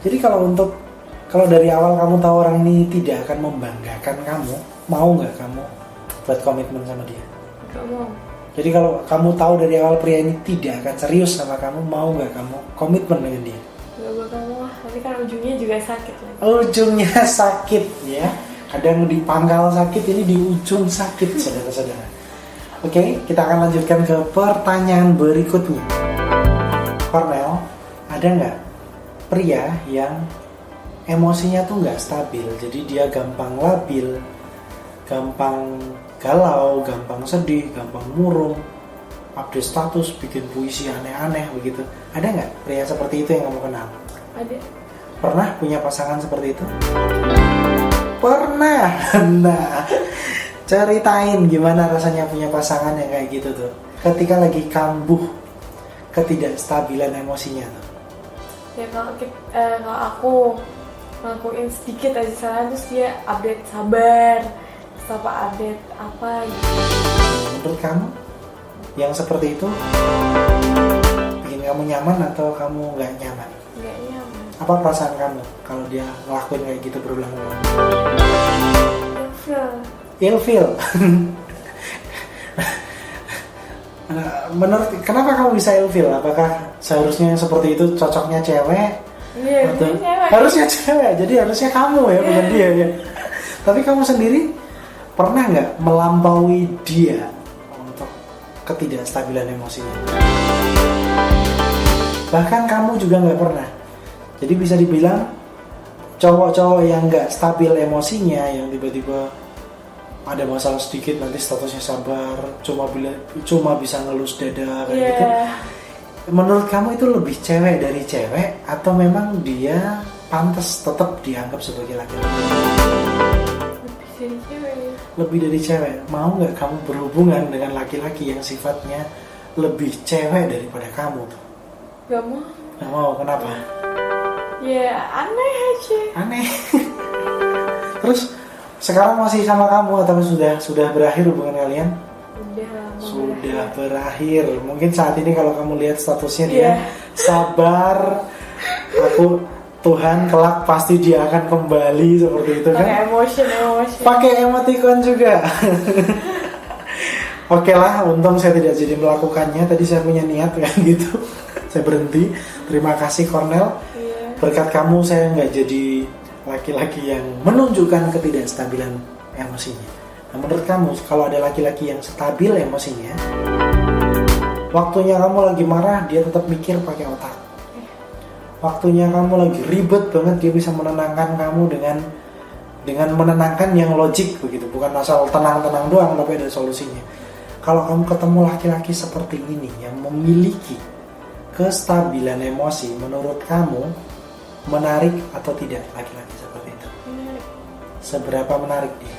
Jadi kalau dari awal kamu tahu orang ini tidak akan membanggakan kamu, mau nggak kamu buat komitmen sama dia? Gak mau. Jadi kalau kamu tahu dari awal pria ini tidak akan serius sama kamu, mau nggak kamu komitmen dengan dia? Gak bakal mau lah, tapi kan ujungnya juga sakit lah. Ujungnya sakit ya. Kadang di pangkal sakit, ini di ujung sakit saudara-saudara. Oke, kita akan lanjutkan ke pertanyaan berikutnya. Cornel, ada nggak pria yang emosinya tuh nggak stabil, jadi dia gampang labil, gampang galau, gampang sedih, gampang murung, update status, bikin puisi aneh-aneh begitu? Ada nggak pria seperti itu yang kamu kenal? Ada. Pernah punya pasangan seperti itu? Pernah. Nah, ceritain gimana rasanya punya pasangan yang kayak gitu tuh. Ketika lagi kambuh ketidakstabilan emosinya tuh. Ya kalau aku ngelakuin sedikit aja salah terus dia update sabar, apa update apa gitu. Menurut kamu yang seperti itu bikin kamu nyaman atau kamu nggak nyaman? Nggak nyaman. Apa perasaan kamu kalau dia ngelakuin kayak gitu berulang-ulang? Ilfil. Ilfil. Menurut kenapa kamu bisa ilfil? Apakah seharusnya seperti itu cocoknya cewek? Iya, Atau cewek. harusnya cewek, jadi harusnya kamu ya, bukan dia ya. Tapi kamu sendiri pernah nggak melampaui dia untuk ketidakstabilan emosinya? Bahkan kamu juga nggak pernah. Jadi bisa dibilang cowok-cowok yang nggak stabil emosinya, yang tiba-tiba ada masalah sedikit nanti statusnya sabar, cuma bisa ngelus dada kayak gitu. Menurut kamu itu lebih cewek dari cewek atau memang dia pantas tetap dianggap sebagai laki-laki? Lebih dari cewek. Lebih dari cewek. Mau nggak kamu berhubungan dengan laki-laki yang sifatnya lebih cewek daripada kamu tuh? Gak mau. Nggak mau, kenapa? Ya aneh aja. Aneh. Terus sekarang masih sama kamu atau sudah berakhir hubungan kalian? Sudah berakhir. Mungkin saat ini kalau kamu lihat statusnya dia sabar. Aku Tuhan kelak pasti dia akan kembali seperti itu kan? Pakai emotion. Pakai emoticon juga. Oke lah, untung saya tidak jadi melakukannya. Tadi saya punya niat kayak gitu. Saya berhenti. Terima kasih Cornel. Berkat kamu saya nggak jadi laki-laki yang menunjukkan ketidakstabilan emosinya. Nah, menurut kamu kalau ada laki-laki yang stabil emosinya, waktunya kamu lagi marah dia tetap mikir pakai otak. Waktunya kamu lagi ribet banget dia bisa menenangkan kamu dengan menenangkan yang logik begitu, bukan asal tenang-tenang doang tapi ada solusinya. Kalau kamu ketemu laki-laki seperti ini yang memiliki kestabilan emosi, menurut kamu menarik atau tidak laki-laki seperti itu? Menarik. Seberapa menarik dia?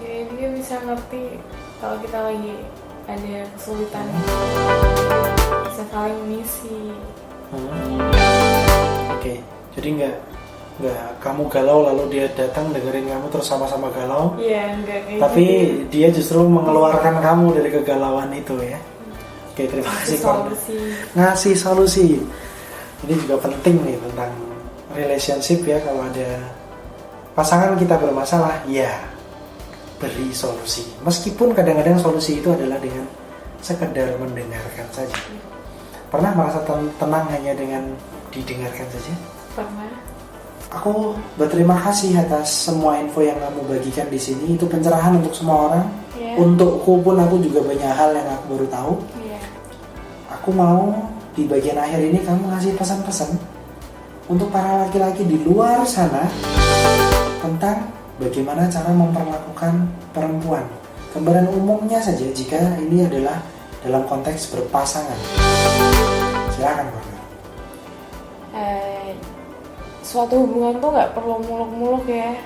Ya, dia bisa ngerti kalau kita lagi ada kesulitan. Bisa saling mengisi. Oke, jadi nggak kamu galau lalu dia datang dengerin kamu terus sama-sama galau. Iya, enggak kayak Tapi gitu. dia justru mengeluarkan kamu dari kegalauan itu ya. Oke, terima kasih Cornel. Ngasih solusi. Ini juga penting nih tentang relationship ya, kalau ada pasangan kita bermasalah, ya beri solusi. Meskipun kadang-kadang solusi itu adalah dengan sekedar mendengarkan saja. Pernah merasa tenang hanya dengan didengarkan saja? Pernah. Aku berterima kasih atas semua info yang kamu bagikan di sini. Itu pencerahan untuk semua orang. Untukku pun aku juga banyak hal yang aku baru tahu. Aku mau di bagian akhir ini kamu ngasih pesan-pesan untuk para laki-laki di luar sana tentang bagaimana cara memperlakukan perempuan. Gambaran umumnya saja jika ini adalah dalam konteks berpasangan. Silakan Cornel. Suatu hubungan tuh nggak perlu muluk-muluk ya,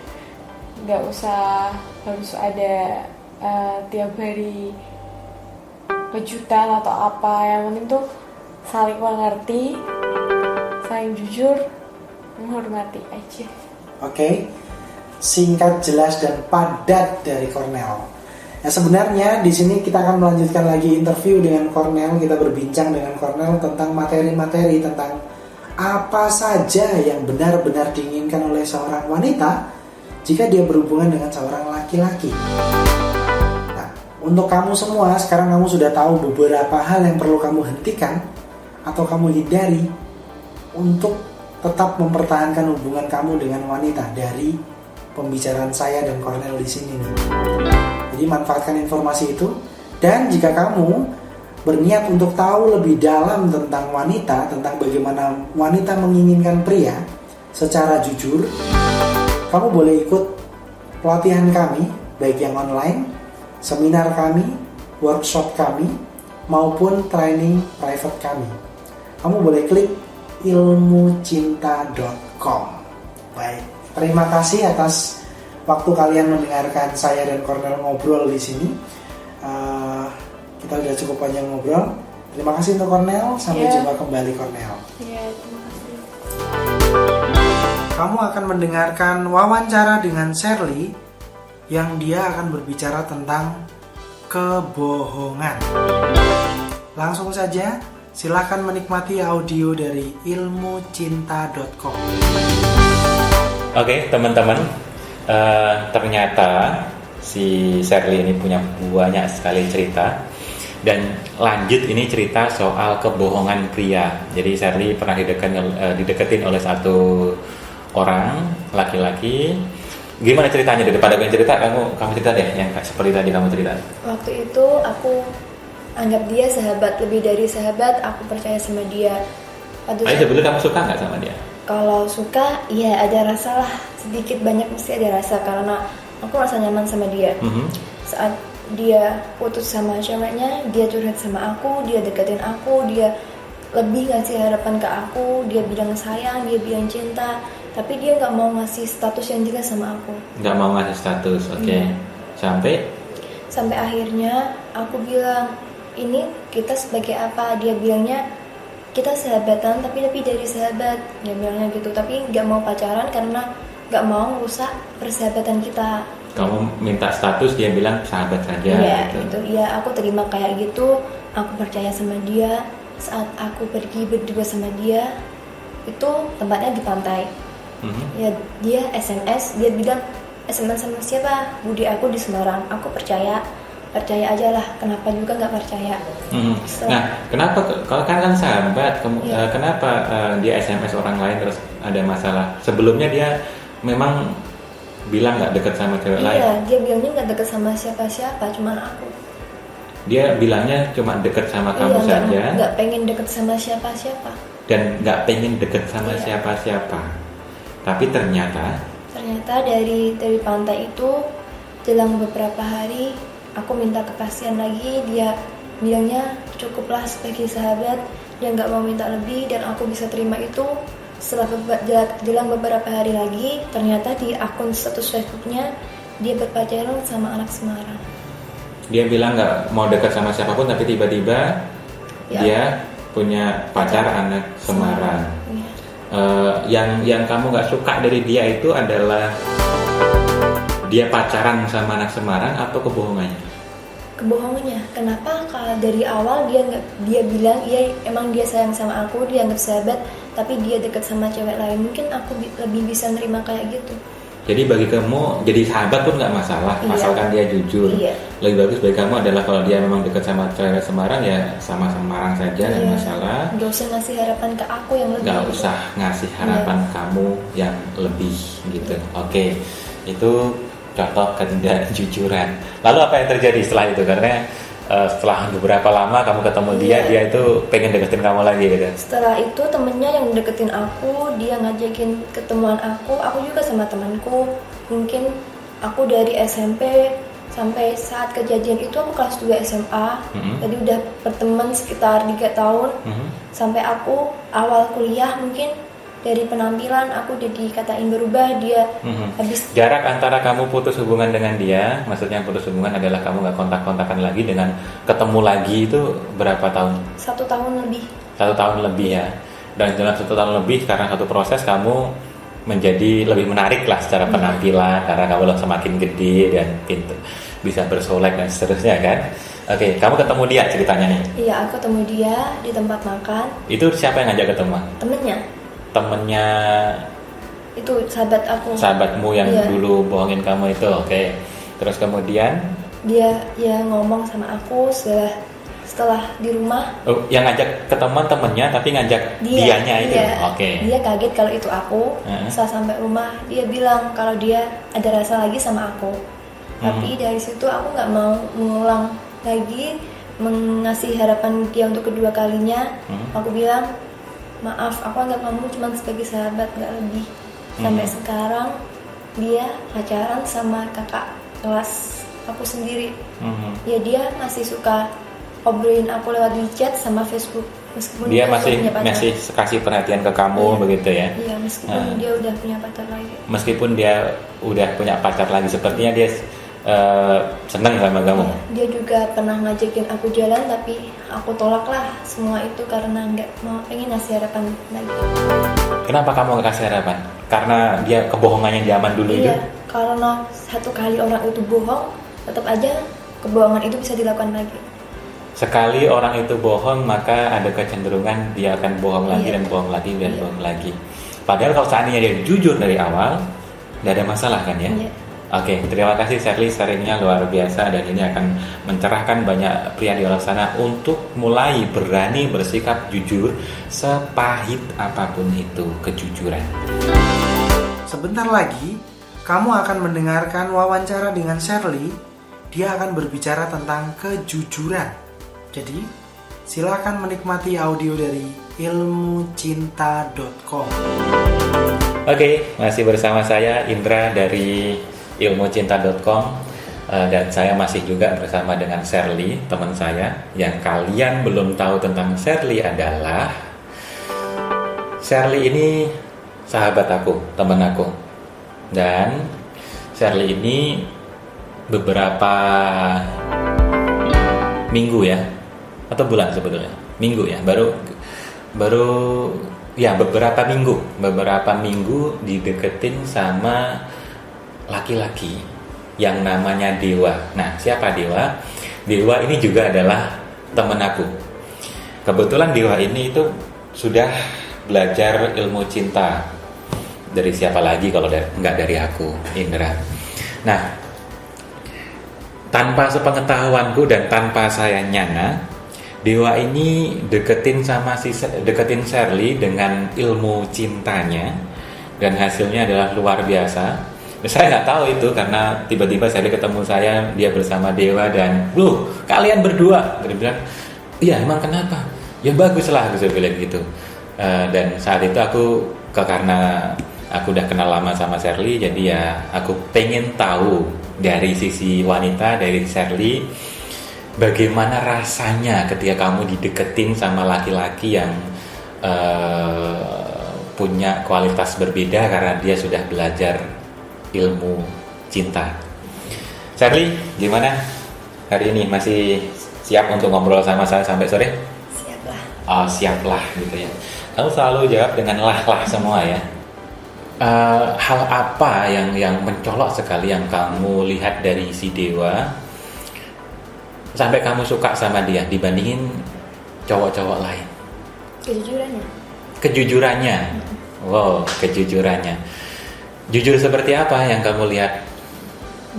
nggak usah harus ada tiap hari kejutan atau apa. Yang penting tuh saling mengerti, saling jujur, menghormati aja. Oke, singkat, jelas dan padat dari Cornel. Nah, sebenarnya di sini kita akan melanjutkan lagi interview dengan Cornel. Kita berbincang dengan Cornel tentang materi-materi tentang apa saja yang benar-benar diinginkan oleh seorang wanita jika dia berhubungan dengan seorang laki-laki. Nah, untuk kamu semua, sekarang kamu sudah tahu beberapa hal yang perlu kamu hentikan atau kamu hindari untuk tetap mempertahankan hubungan kamu dengan wanita dari pembicaraan saya dan Cornel di sini nih. Jadi manfaatkan informasi itu, dan jika kamu berniat untuk tahu lebih dalam tentang wanita, tentang bagaimana wanita menginginkan pria secara jujur, kamu boleh ikut pelatihan kami, baik yang online, seminar kami, workshop kami, maupun training private kami. Kamu boleh klik ilmucinta.com. Baik, terima kasih atas waktu kalian mendengarkan saya dan Cornel ngobrol di sini. Kita udah cukup panjang ngobrol. Terima kasih untuk Cornel. Sampai jumpa kembali Cornel. Iya, terima kasih. Kamu akan mendengarkan wawancara dengan Shirley yang dia akan berbicara tentang kebohongan. Langsung saja, silakan menikmati audio dari ilmucinta.com. Oke, teman-teman, ternyata si Shirley ini punya banyak sekali cerita. Dan lanjut ini cerita soal kebohongan pria. Jadi Sherly pernah dideketin oleh satu orang laki-laki. Gimana ceritanya? Daripada gue cerita, kamu cerita deh yang seperti tadi kamu cerita. Waktu itu aku anggap dia sahabat, lebih dari sahabat. Aku percaya sama dia. Sebelum kamu suka nggak sama dia? Kalau suka, ya ada rasa lah, sedikit banyak mesti ada rasa karena aku rasa nyaman sama dia. Saat dia putus sama ceweknya, dia curhat sama aku, dia deketin aku, dia lebih ngasih harapan ke aku, dia bilang sayang, dia bilang cinta, tapi dia nggak mau ngasih status yang jelas sama aku. Nggak mau ngasih status, oke. Sampai akhirnya aku bilang, ini kita sebagai apa? Dia bilangnya kita sahabatan, tapi lebih dari sahabat. Dia bilangnya gitu, tapi nggak mau pacaran karena nggak mau rusak persahabatan kita. Kamu minta status, dia bilang sahabat saja. Iya, gitu. Iya, aku terima kayak gitu. Aku percaya sama dia. Saat aku pergi berdua sama dia, itu tempatnya di pantai. Ya, dia SMS, dia bilang SMS sama siapa? Budi aku di Semarang. Aku percaya aja lah. Kenapa juga nggak percaya? Nah, kenapa kalau kan sahabat, kenapa dia SMS orang lain terus ada masalah? Sebelumnya dia memang bilang nggak deket sama cewek lain. Iya, dia bilangnya nggak deket sama siapa-siapa, cuma aku. Dia bilangnya cuma deket sama kamu saja. Nggak pengen deket sama siapa-siapa. Dan nggak pengen deket sama siapa-siapa. Tapi ternyata dari pantai itu, jelang beberapa hari, aku minta kepastian lagi. Dia bilangnya cukuplah sebagai sahabat, dia nggak mau minta lebih dan aku bisa terima itu. Setelah jelang beberapa hari lagi, ternyata di akun status Facebooknya dia berpacaran sama anak Semarang. Dia bilang nggak mau dekat sama siapapun, tapi tiba-tiba dia punya pacar anak Semarang. Yang kamu nggak suka dari dia itu adalah dia pacaran sama anak Semarang atau kebohongannya? Kebohongannya. Kenapa? Kalau dari awal dia bilang emang dia sayang sama aku, dia anggap sahabat, tapi dia dekat sama cewek lain. Mungkin aku lebih bisa nerima kayak gitu. Jadi bagi kamu jadi sahabat pun nggak masalah, asalkan dia jujur. Lebih bagus bagi kamu adalah kalau dia memang dekat sama cewek Semarang, ya sama Semarang saja, nggak masalah. Nggak usah ngasih harapan ke aku yang lebih. Nggak usah ngasih harapan kamu yang lebih gitu. Oke, itu contoh ketidakjujuran. Lalu apa yang terjadi setelah itu? Karena setelah beberapa lama kamu ketemu dia itu pengen deketin kamu lagi gitu. Setelah itu temennya yang deketin aku, dia ngajakin ketemuan aku juga sama temanku. Mungkin aku dari SMP sampai saat kejadian itu aku kelas 2 SMA. Jadi udah berteman sekitar 3 tahun. Sampai aku awal kuliah mungkin dari penampilan aku udah dikatain berubah. Dia habis jarak antara kamu putus hubungan dengan dia, maksudnya putus hubungan adalah kamu nggak kontak-kontakan lagi, dengan ketemu lagi itu berapa tahun? 1 tahun lebih. 1 tahun lebih ya. Dan dalam 1 tahun lebih karena satu proses kamu menjadi lebih menarik lah secara penampilan karena kamu semakin gede dan pintu bisa bersolek dan seterusnya kan. Oke, kamu ketemu dia ceritanya nih. Iya, aku ketemu dia di tempat makan. Itu siapa yang ngajak ketemu? Temennya itu sahabat aku. Sahabatmu yang dulu bohongin kamu itu. Oke. Terus kemudian dia ngomong sama aku setelah di rumah. Yang ngajak ketemuan temennya tapi ngajak dianya itu. Oke. Dia kaget kalau itu aku. Setelah sampai rumah dia bilang kalau dia ada rasa lagi sama aku. Tapi dari situ aku nggak mau mengulang lagi mengasih harapan dia untuk kedua kalinya. Aku bilang maaf, aku anggap kamu cuma sebagai sahabat, nggak lebih. Sampai sekarang dia pacaran sama kakak kelas aku sendiri. Ya dia masih suka obrolin aku lewat WeChat sama Facebook. Meskipun dia masih kasih perhatian ke kamu begitu ya. Iya, meskipun dia udah punya pacar lagi. Meskipun dia udah punya pacar lagi, sepertinya dia seneng sama kamu. Dia juga pernah ngajakin aku jalan, tapi aku tolak lah semua itu karena nggak mau, pengen ngasih harapan lagi. Kenapa kamu nggak kasih harapan? Karena dia kebohongannya zaman dulu itu? Iya, karena satu kali orang itu bohong, tetap aja kebohongan itu bisa dilakukan lagi. Sekali orang itu bohong, maka ada kecenderungan dia akan bohong lagi dan bohong lagi dan bohong lagi. Padahal kalau seandainya dia jujur dari awal, nggak ada masalah kan ya? Oke, terima kasih Sherly, sharingnya luar biasa dan ini akan mencerahkan banyak pria di luar sana untuk mulai berani bersikap jujur sepahit apapun itu kejujuran. Sebentar lagi, kamu akan mendengarkan wawancara dengan Sherly. Dia akan berbicara tentang kejujuran. Jadi, silakan menikmati audio dari ilmucinta.com. Oke, masih bersama saya Indra dari ilmucinta.com dan saya masih juga bersama dengan Sherly, teman saya. Yang kalian belum tahu tentang Sherly adalah Sherly ini sahabat aku, teman aku. Dan Sherly ini beberapa minggu ya, atau bulan sebetulnya, minggu ya, baru ya beberapa minggu dideketin sama laki-laki yang namanya Dewa. Nah, siapa Dewa? Dewa ini juga adalah temen aku. Kebetulan Dewa ini itu sudah belajar ilmu cinta. Dari siapa lagi kalau nggak dari aku, Indra. Nah, tanpa sepengetahuanku dan tanpa saya nyana, Dewa ini deketin Sherly dengan ilmu cintanya dan hasilnya adalah luar biasa. Saya nggak tahu itu karena tiba-tiba Sherly ketemu saya, dia bersama Dewa dan kalian berdua. Dia bilang, iya emang kenapa? Ya bagus lah, saya bilang gitu. Dan saat itu karena aku udah kenal lama sama Sherly, jadi ya aku pengen tahu dari sisi wanita, dari Sherly, bagaimana rasanya ketika kamu dideketin sama laki-laki yang punya kualitas berbeda karena dia sudah belajar ilmu cinta. Sherly, gimana hari ini? Masih siap untuk ngobrol sama saya sampai sore? Siaplah. Oh, siaplah gitu ya. Kamu selalu jawab dengan lah semua ya. Hal apa yang mencolok sekali yang kamu lihat dari si Dewa sampai kamu suka sama dia dibandingin cowok-cowok lain? Kejujurannya. Wow, kejujurannya. Jujur seperti apa yang kamu lihat?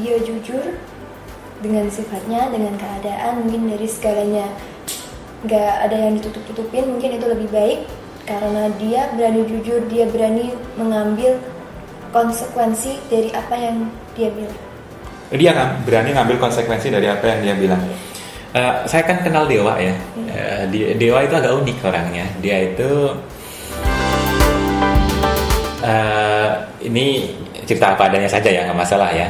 Dia jujur dengan sifatnya, dengan keadaan, mungkin dari segalanya. Gak ada yang ditutup-tutupin, mungkin itu lebih baik. Karena dia berani jujur, dia berani mengambil konsekuensi dari apa yang dia bilang. Dia berani ngambil konsekuensi dari apa yang dia bilang. Saya kan kenal Dewa ya. Dewa itu agak unik orangnya. Dia itu ini cerita apa adanya saja ya, nggak masalah ya.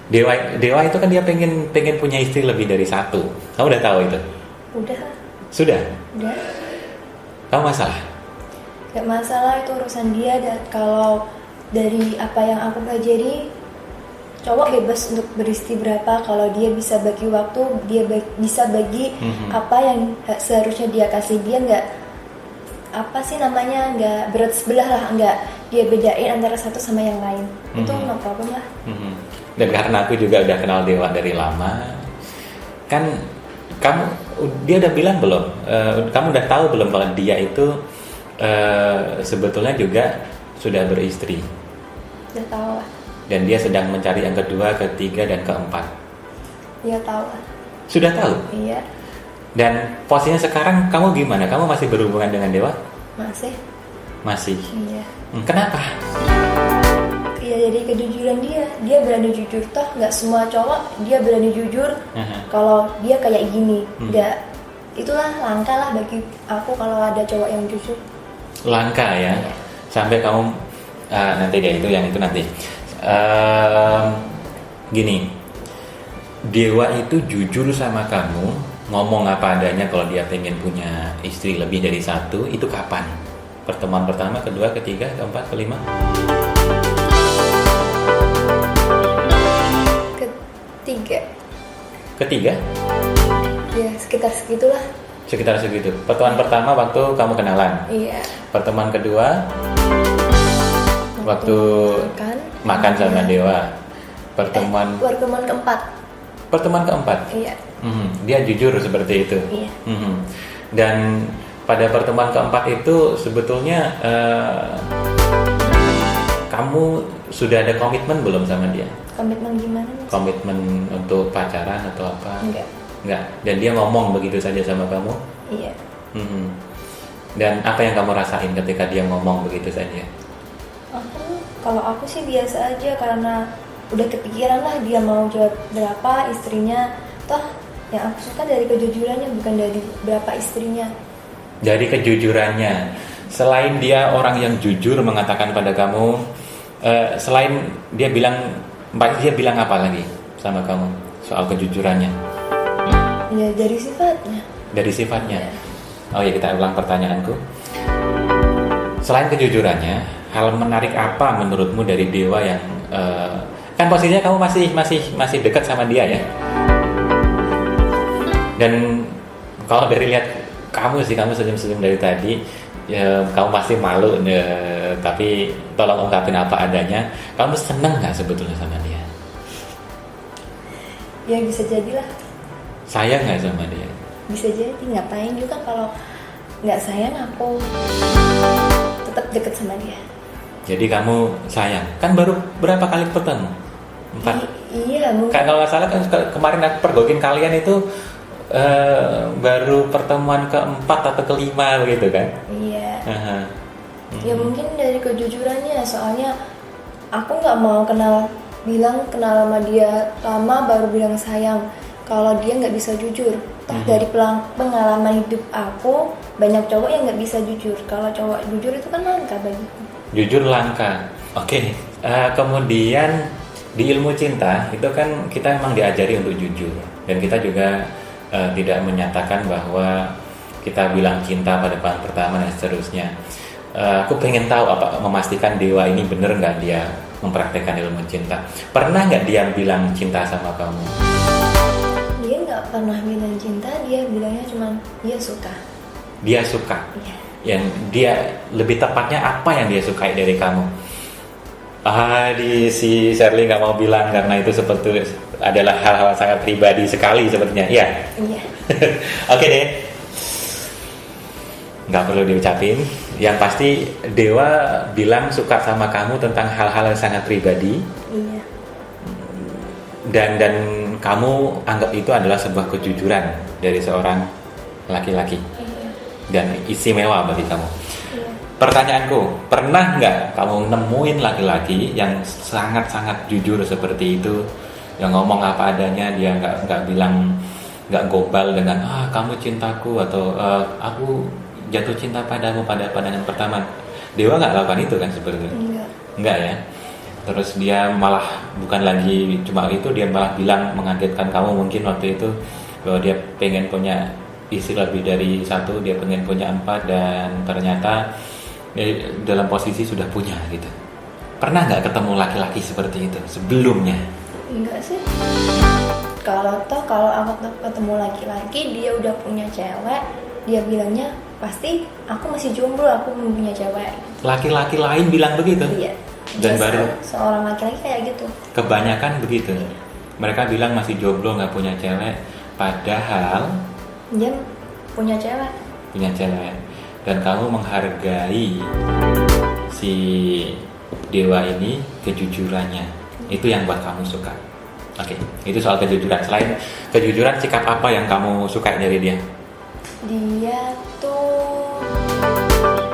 Dewa itu kan dia pengen punya istri lebih dari satu. Kamu udah tahu itu? Udah. Sudah? Udah. Kamu masalah? Gak masalah, itu urusan dia. Dan kalau dari apa yang aku pelajari, cowok bebas untuk beristri berapa. Kalau dia bisa bagi waktu, dia bisa bagi apa yang seharusnya dia kasih. Dia nggak nggak berat sebelah lah, nggak dia bedain antara satu sama yang lain. Itu no problem lah. Dan karena aku juga udah kenal Dewa dari lama, kan dia udah bilang belum? Kamu udah tahu belum kalau dia itu sebetulnya juga sudah beristri? Udah tahu lah. Dan dia sedang mencari yang kedua, ketiga, dan keempat. Iya tahu lah. Sudah tahu? Iya. Dan posisinya sekarang kamu gimana? Kamu masih berhubungan dengan Dewa? Masih. Iya. Kenapa? Ya dari kejujuran dia berani jujur. Toh nggak semua cowok dia berani jujur. Kalau dia kayak gini, nggak. Itulah langka lah bagi aku kalau ada cowok yang jujur. Langka ya. Iya. Sampai kamu nanti deh itu yang itu nanti. Gini, Dewa itu jujur sama kamu, ngomong apa adanya kalau dia pengen punya istri lebih dari satu. Itu kapan? Pertemuan pertama, kedua, ketiga, keempat, kelima? Ketiga? Ya sekitar segitulah. Sekitar segitu. Pertemuan pertama waktu kamu kenalan. Iya. Pertemuan kedua waktu makan sama Dewa. Pertemuan keempat. Iya. Dia jujur seperti itu. Iya. Dan pada pertemuan keempat itu sebetulnya kamu kamu sudah ada komitmen belum sama dia? Komitmen gimana? Komitmen untuk pacaran atau apa? Enggak. Dan dia ngomong begitu saja sama kamu? Iya. Dan apa yang kamu rasain ketika dia ngomong begitu saja? Kalau aku sih biasa aja, karena udah kepikiran lah dia mau jawab berapa istrinya. Toh yang aku suka dari kejujurannya, bukan dari berapa istrinya. Dari kejujurannya. Selain dia orang yang jujur mengatakan pada kamu, selain dia bilang apa lagi sama kamu soal kejujurannya? Ya dari sifatnya. Dari sifatnya. Oh ya, kita ulang pertanyaanku. Selain kejujurannya, hal menarik apa menurutmu dari Dewa yang kan posisinya kamu masih dekat sama dia ya? Dan kalau dari lihat kamu senyum-senyum dari tadi, ya, kamu pasti malu, tapi tolong ungkapin apa adanya. Kamu seneng nggak sebetulnya sama dia? Ya bisa jadilah. Sayang nggak sama dia? Bisa jadi, ngapain juga kalau nggak sayang aku tetap deket sama dia. Jadi kamu sayang, kan baru berapa kali ketemu? 4. Iya, mungkin. Kalau nggak salah kan kemarin aku pergokin kalian itu baru pertemuan ke-4 atau ke-5 begitu kan? Iya. Ya mungkin dari kejujurannya, soalnya aku nggak mau kenal sama dia lama baru bilang sayang. Kalau dia nggak bisa jujur, dari pengalaman hidup aku banyak cowok yang nggak bisa jujur. Kalau cowok jujur itu kan langka bagiku. Jujur langka. Oke. Kemudian di ilmu cinta itu kan kita memang diajari untuk jujur, dan kita juga tidak menyatakan bahwa kita bilang cinta pada pandangan pertama dan seterusnya. Aku pengen tahu, memastikan Dewa ini bener nggak dia mempraktekkan ilmu cinta. Pernah nggak dia bilang cinta sama kamu? Dia nggak pernah bilang cinta, dia bilangnya cuma dia suka. Dia suka. Iya. Yang dia, lebih tepatnya apa yang dia sukai dari kamu? Si Shirley nggak mau bilang karena itu seperti adalah hal-hal sangat pribadi sekali sepertinya. Iya. Iya. Oke deh. Nggak perlu diucapin. Yang pasti Dewa bilang suka sama kamu tentang hal-hal yang sangat pribadi. Iya. Dan kamu anggap itu adalah sebuah kejujuran dari seorang laki-laki. Iya. Dan istimewa bagi kamu. Iya. Pertanyaanku, pernah nggak kamu nemuin laki-laki yang sangat-sangat jujur seperti itu, yang ngomong apa adanya, dia nggak bilang, nggak gombal dengan kamu cintaku atau aku jatuh cinta padamu pada pandangan pertama? Dewa nggak lakukan itu kan seperti itu? Enggak ya. Terus dia malah bukan lagi cuma itu, dia malah bilang, mengagetkan kamu mungkin waktu itu, bahwa dia pengen punya istri lebih dari satu, dia pengen punya 4, dan ternyata dalam posisi sudah punya gitu. Pernah nggak ketemu laki-laki seperti itu sebelumnya? Enggak sih. Kalau aku ketemu laki-laki dia udah punya cewek, dia bilangnya pasti aku masih jomblo, aku belum punya cewek. Laki-laki lain bilang begitu? Iya. Dan baru seorang laki-laki kayak gitu. Kebanyakan begitu. Mereka bilang masih jomblo, nggak punya cewek, padahal dia punya cewek. Punya cewek. Dan kamu menghargai si Dewa ini, kejujurannya. Itu yang buat kamu suka. Oke, itu soal kejujuran. Selain kejujuran, sikap apa yang kamu suka dari dia? Dia tuh,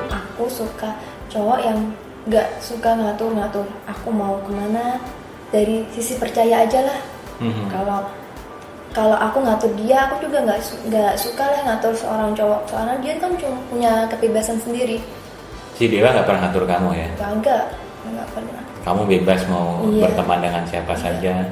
aku suka cowok yang gak suka ngatur-ngatur aku mau kemana, dari sisi percaya aja lah. Kalau aku ngatur dia, aku juga nggak suka lah ngatur seorang cowok, soalnya dia kan cuma punya kebebasan sendiri. Si Dewa nggak pernah ngatur kamu ya? Nggak pernah. Kamu bebas mau berteman dengan siapa saja,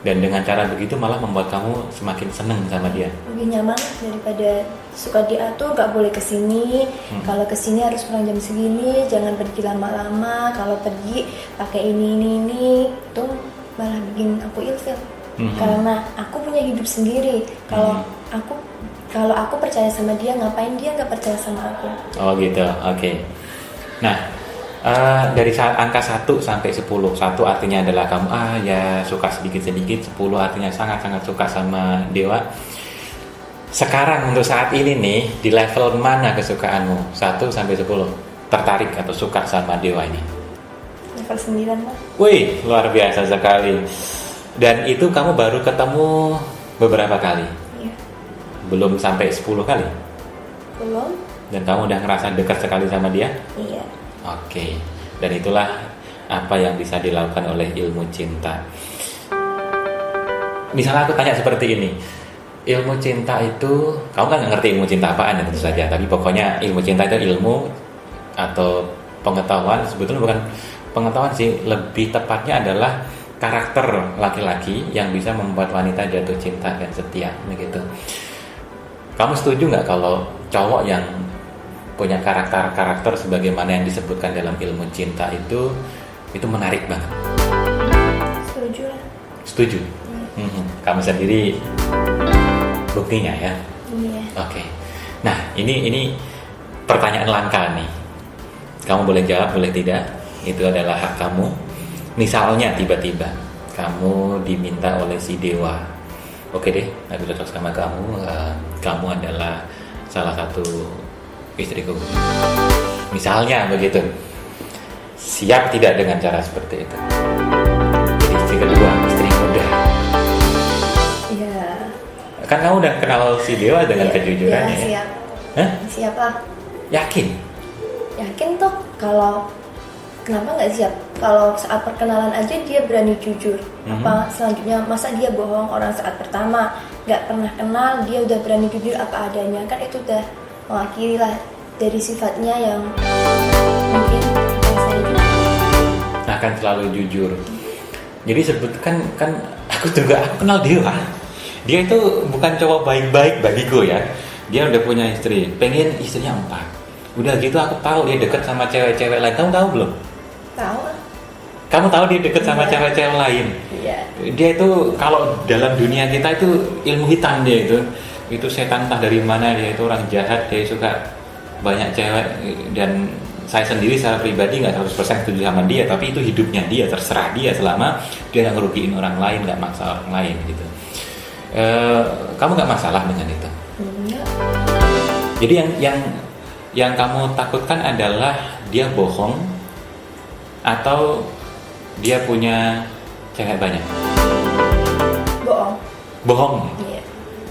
dan dengan cara begitu malah membuat kamu semakin seneng sama dia. Lebih nyaman daripada suka diatur, nggak boleh kesini, kalau kesini harus pulang jam segini, jangan pergi lama-lama, kalau pergi pakai ini, itu malah bikin aku ilfil. Karena aku punya hidup sendiri. Kalau aku percaya sama dia, ngapain dia nggak percaya sama aku? Oh gitu, oke. Nah, dari angka 1 sampai 10, 1 artinya adalah kamu ya suka sedikit-sedikit, 10 artinya sangat-sangat suka sama Dewa. Sekarang untuk saat ini nih, di level mana kesukaanmu? 1 sampai 10, tertarik atau suka sama Dewa ini? level 9 lah. Wih, luar biasa sekali. Dan itu kamu baru ketemu beberapa kali? Iya. Belum sampai 10 kali? Belum. Dan kamu udah ngerasa dekat sekali sama dia? Iya. Oke. Dan itulah apa yang bisa dilakukan oleh ilmu cinta. Misalnya aku tanya seperti ini, ilmu cinta itu, kamu kan nggak ngerti ilmu cinta apaan ya tentu saja, tapi pokoknya ilmu cinta itu ilmu atau pengetahuan, sebetulnya bukan pengetahuan sih, lebih tepatnya adalah karakter laki-laki yang bisa membuat wanita jatuh cinta dan setia, begitu. Kamu setuju nggak kalau cowok yang punya karakter sebagaimana yang disebutkan dalam ilmu cinta itu menarik banget? Setuju lah. Setuju. Kamu sendiri buktinya ya. Iya. Oke. Nah ini pertanyaan langka nih. Kamu boleh jawab, boleh tidak. Itu adalah hak kamu. Misalnya tiba-tiba kamu diminta oleh si dewa, oke deh, aku cocok sama kamu. Kamu adalah salah satu istriku. Misalnya begitu. Siap tidak dengan cara seperti itu? Jadi istri kedua, istri muda. Iya. Kan kamu udah kenal si dewa dengan kejujurannya. Iya, ya? siap. Hah? Siap lah. Yakin? Yakin tuh kalau kenapa nggak siap? Kalau saat perkenalan aja dia berani jujur. Apa selanjutnya masa dia bohong orang saat pertama nggak pernah kenal dia udah berani jujur apa adanya, kan itu udah mewakili lah dari sifatnya yang mungkin saya juga. Akan selalu jujur. Jadi sebutkan kan aku kenal dewa. Dia itu bukan cowok baik-baik bagiku ya. Dia udah punya istri, pengen istrinya 4. Udah gitu aku tahu dia deket sama cewek-cewek lain. Kamu tahu belum? Tahu lah. Kamu tahu dia deket sama cewek-cewek lain. Iya. Dia itu kalau dalam dunia kita itu ilmu hitam dia itu. Itu setan entah dari mana, dia itu orang jahat, dia suka banyak cewek. Dan saya sendiri secara pribadi nggak 100% setuju sama dia, tapi itu hidupnya dia, terserah dia selama dia nggak ngerugiin orang lain, nggak maksa orang lain gitu. Kamu nggak masalah dengan itu? Enggak. Jadi yang kamu takutkan adalah dia bohong atau dia punya cewek banyak? Bohong. Bohong. Iya.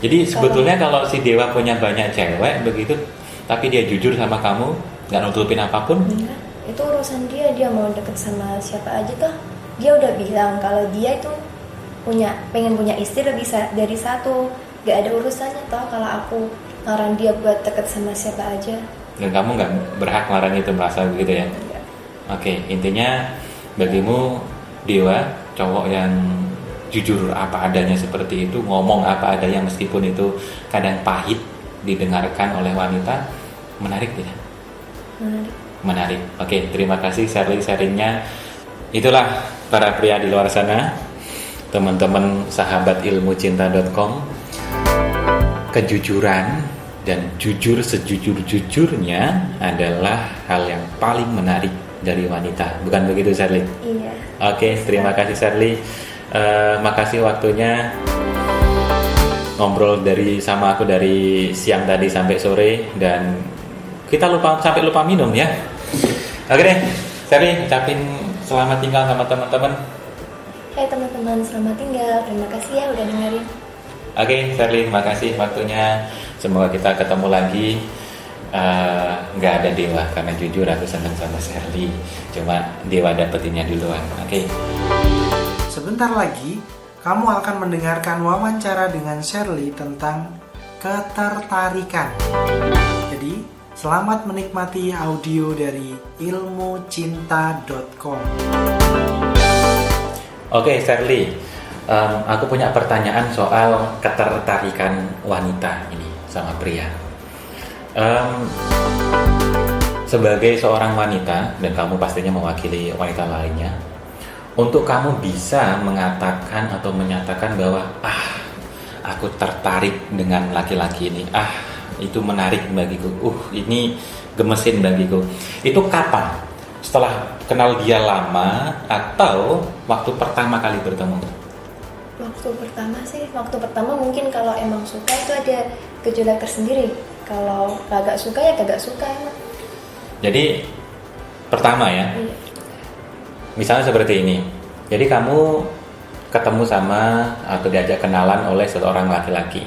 Jadi sebetulnya kalau si dewa punya banyak cewek begitu, tapi dia jujur sama kamu, nggak nutupin apapun? Enggak. Itu urusan dia mau deket sama siapa aja tuh. Dia udah bilang kalau dia itu pengen punya istri lebih dari satu. Gak ada urusannya toh kalau aku ngarang dia buat deket sama siapa aja. Dan kamu nggak berhak ngelarang itu, merasa begitu ya? Enggak. Oke, intinya bagimu dewa, cowok yang jujur apa adanya seperti itu, ngomong apa adanya meskipun itu kadang pahit didengarkan oleh wanita, menarik tidak? Menarik. Oke, terima kasih sharingnya. Itulah para pria di luar sana, teman-teman sahabat ilmucinta.com. Kejujuran dan jujur sejujur-jujurnya adalah hal yang paling menarik dari wanita. Bukan begitu, Sherly? Iya. Oke, terima kasih Sherly. Makasih waktunya ngobrol sama aku dari siang tadi sampai sore, dan kita sampai lupa minum ya. Oke deh, Sherly, ucapin selamat tinggal sama teman-teman. Hai teman-teman, selamat tinggal. Terima kasih ya udah dengerin. Oke, Sherly, makasih waktunya. Semoga kita ketemu lagi. Nggak ada dewa, karena jujur aku senang sama Sherly. Cuma dewa dapetinnya duluan. Oke. Sebentar lagi, kamu akan mendengarkan wawancara dengan Sherly tentang ketertarikan. Jadi, selamat menikmati audio dari ilmucinta.com. Oke, Sherly, aku punya pertanyaan soal ketertarikan wanita ini sama pria. Sebagai seorang wanita, dan kamu pastinya mewakili wanita lainnya, untuk kamu bisa mengatakan atau menyatakan bahwa aku tertarik dengan laki-laki ini, itu menarik bagiku, ini gemesin bagiku, itu kapan? Setelah kenal dia lama atau waktu pertama kali bertemu? Waktu pertama mungkin kalau emang suka itu ada gejolak tersendiri. Kalau kagak suka ya kagak suka emang. Jadi pertama ya? Iya. Misalnya seperti ini. Jadi kamu ketemu sama atau diajak kenalan oleh seorang laki-laki.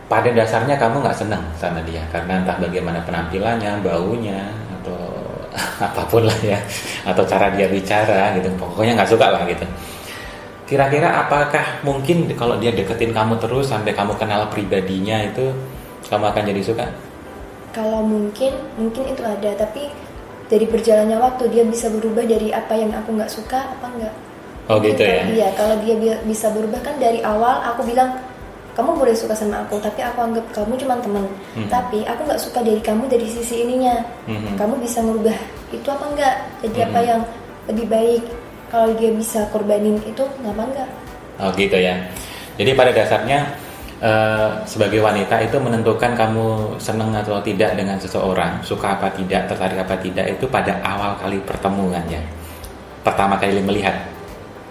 Pada dasarnya kamu nggak senang sama dia karena entah bagaimana penampilannya, baunya, atau apapun lah ya, atau cara dia bicara gitu. Pokoknya nggak suka lah gitu. Kira-kira apakah mungkin kalau dia deketin kamu terus sampai kamu kenal pribadinya itu kamu akan jadi suka? Kalau mungkin itu ada, tapi dari berjalannya waktu dia bisa berubah dari apa yang aku nggak suka apa enggak. Oh gitu ya? Iya, kalau dia bisa berubah kan dari awal aku bilang kamu boleh suka sama aku, tapi aku anggap kamu cuma teman. Tapi aku nggak suka dari kamu dari sisi ininya. Kamu bisa merubah itu apa enggak? Jadi apa yang lebih baik? Kalau dia bisa korbanin itu ngapa enggak? Oh gitu ya. Jadi pada dasarnya sebagai wanita itu menentukan kamu senang atau tidak dengan seseorang, suka apa tidak, tertarik apa tidak itu pada awal kali pertemuannya, pertama kali melihat.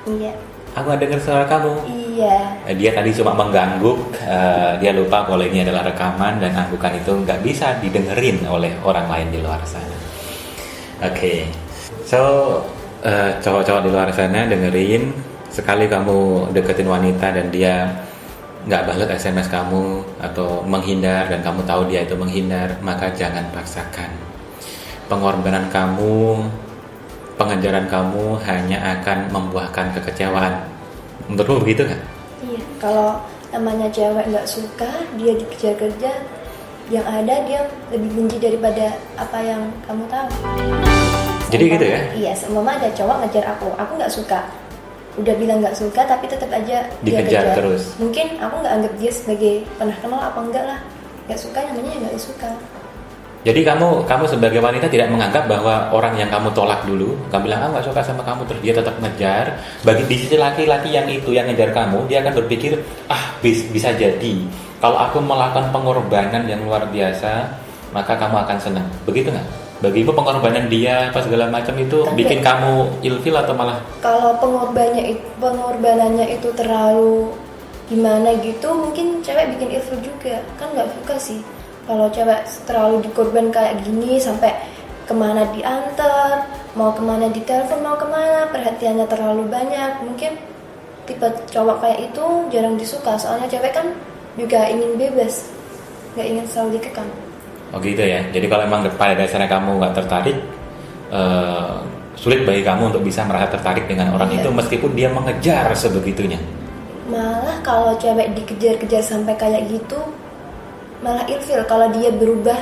Iya. Aku dengar suara kamu. Iya. Dia tadi cuma mengganggu, dia lupa kalau ini adalah rekaman dan anggukan itu nggak bisa didengerin oleh orang lain di luar sana. Oke. So cowok-cowok di luar sana dengerin, sekali kamu deketin wanita dan dia nggak balas SMS kamu atau menghindar dan kamu tahu dia itu menghindar, maka jangan paksakan. Pengorbanan kamu, pengejaran kamu hanya akan membuahkan kekecewaan. Menurutmu begitu kan? Iya. Kalau namanya cewek nggak suka, dia dikejar-kejar, yang ada dia lebih benci daripada apa yang kamu tahu. Jadi gitu ya? Iya, seumpama ada cowok ngejar aku nggak suka. Udah bilang nggak suka tapi tetap aja dia dikejar kejar terus. Mungkin aku nggak anggap dia sebagai pernah kenal apa enggak lah, nggak suka namanya ya nggak suka. Jadi kamu sebagai wanita tidak menganggap bahwa orang yang kamu tolak dulu, kamu bilang nggak suka sama kamu terus dia tetap ngejar. Bagi di sisi laki-laki yang itu yang ngejar kamu, dia akan berpikir bisa jadi kalau aku melakukan pengorbanan yang luar biasa maka kamu akan senang. Begitu nggak? Bagimu pengorbanan dia apa segala macam itu kan bikin kamu ilfil atau malah? Kalau pengorbanannya itu terlalu gimana gitu, mungkin cewek bikin ilfil juga. Kan nggak suka sih kalau cewek terlalu dikorban kayak gini, sampai kemana diantar, mau kemana ditelepon, mau kemana, perhatiannya terlalu banyak. Mungkin tipe cowok kayak itu jarang disuka, soalnya cewek kan juga ingin bebas, nggak ingin selalu dikekang. Oh gitu ya. Jadi kalau memang pada dasarnya kamu nggak tertarik, sulit bagi kamu untuk bisa merasa tertarik dengan orang itu meskipun dia mengejar sebegitunya. Malah kalau cewek dikejar-kejar sampai kayak gitu, malah ilfil kalau dia berubah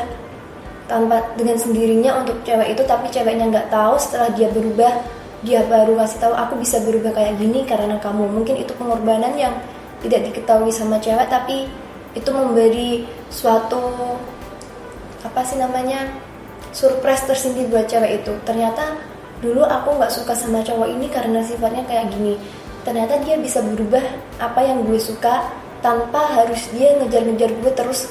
tanpa dengan sendirinya untuk cewek itu, tapi ceweknya nggak tahu. Setelah dia berubah, dia baru kasih tahu aku bisa berubah kayak gini karena kamu. Mungkin itu pengorbanan yang tidak diketahui sama cewek, tapi itu memberi suatu surprise tersendiri buat cewek itu. Ternyata dulu aku nggak suka sama cowok ini karena sifatnya kayak gini. Ternyata dia bisa berubah apa yang gue suka tanpa harus dia ngejar-ngejar gue terus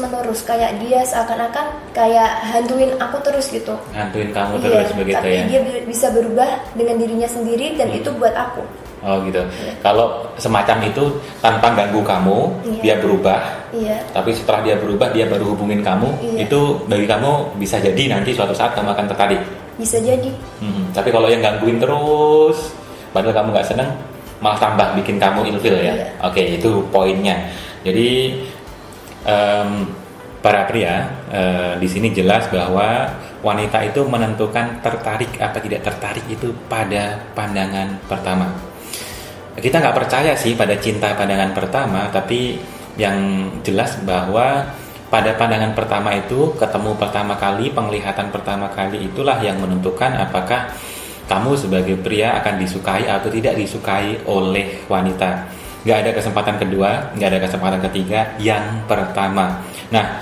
menerus, kayak dia seakan-akan kayak hantuin aku terus gitu. Hantuin kamu terus begitu tapi ya. Tapi dia bisa berubah dengan dirinya sendiri dan itu buat aku. Oh gitu. Kalau semacam itu tanpa ganggu kamu, dia berubah. Iya. Tapi setelah dia berubah, dia baru hubungin kamu. Itu bagi kamu bisa jadi nanti suatu saat kamu akan tertarik. Bisa jadi. Tapi kalau yang gangguin terus, padahal kamu nggak seneng, malah tambah bikin kamu ilfil ya. Iya. Oke, itu poinnya. Jadi para pria di sini jelas bahwa wanita itu menentukan tertarik apa tidak tertarik itu pada pandangan pertama. Kita nggak percaya sih pada cinta pandangan pertama, tapi yang jelas bahwa pada pandangan pertama itu, ketemu pertama kali, penglihatan pertama kali itulah yang menentukan apakah kamu sebagai pria akan disukai atau tidak disukai oleh wanita. Nggak ada kesempatan kedua, nggak ada kesempatan ketiga, yang pertama. Nah,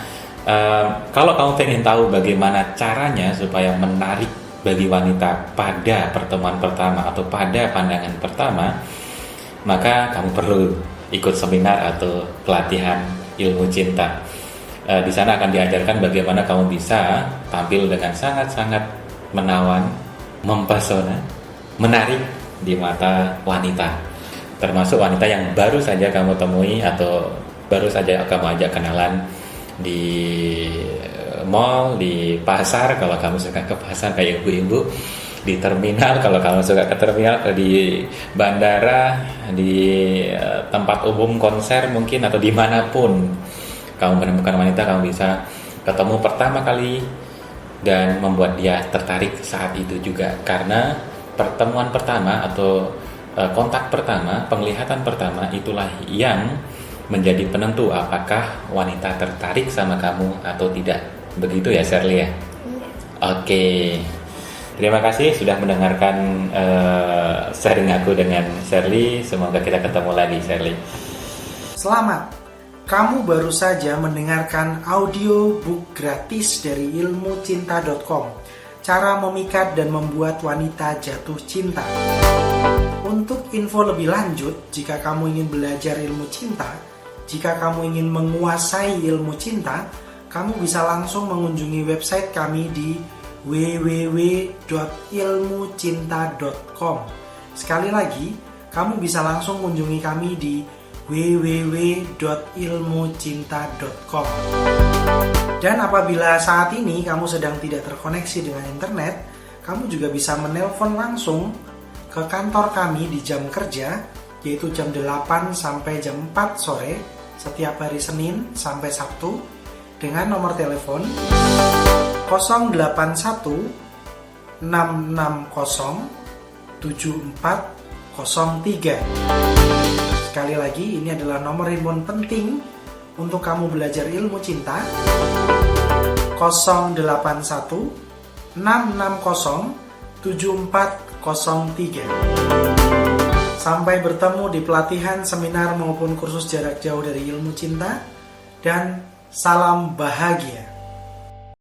kalau kamu pengen tahu bagaimana caranya supaya menarik bagi wanita pada pertemuan pertama atau pada pandangan pertama, maka kamu perlu ikut seminar atau pelatihan ilmu cinta. Di sana akan diajarkan bagaimana kamu bisa tampil dengan sangat-sangat menawan, mempesona, menarik di mata wanita. Termasuk wanita yang baru saja kamu temui atau baru saja kamu ajak kenalan di mall, di pasar, kalau kamu suka ke pasar kayak ibu-ibu, di terminal, kalau kamu suka ke terminal, di bandara, di tempat umum konser mungkin, atau dimanapun kamu menemukan wanita, kamu bisa ketemu pertama kali dan membuat dia tertarik saat itu juga. Karena pertemuan pertama atau kontak pertama, penglihatan pertama, itulah yang menjadi penentu apakah wanita tertarik sama kamu atau tidak. Begitu ya Shirley ya? Oke. Terima kasih sudah mendengarkan sharing aku dengan Shirley. Semoga kita ketemu lagi, Shirley. Selamat. Kamu baru saja mendengarkan audiobook gratis dari ilmucinta.com. Cara memikat dan membuat wanita jatuh cinta. Untuk info lebih lanjut, jika kamu ingin belajar ilmu cinta, jika kamu ingin menguasai ilmu cinta, kamu bisa langsung mengunjungi website kami di www.ilmucinta.com. Sekali lagi, kamu bisa langsung mengunjungi kami di www.ilmucinta.com. Dan apabila saat ini kamu sedang tidak terkoneksi dengan internet, kamu juga bisa menelpon langsung ke kantor kami di jam kerja, yaitu jam 8 sampai jam 4 sore setiap hari Senin sampai Sabtu dengan nomor telepon 081 660 7403. Sekali lagi, ini adalah nomor handphone penting untuk kamu belajar ilmu cinta. 081 660 7403. Sampai bertemu di pelatihan, seminar maupun kursus jarak jauh dari ilmu cinta, dan salam bahagia.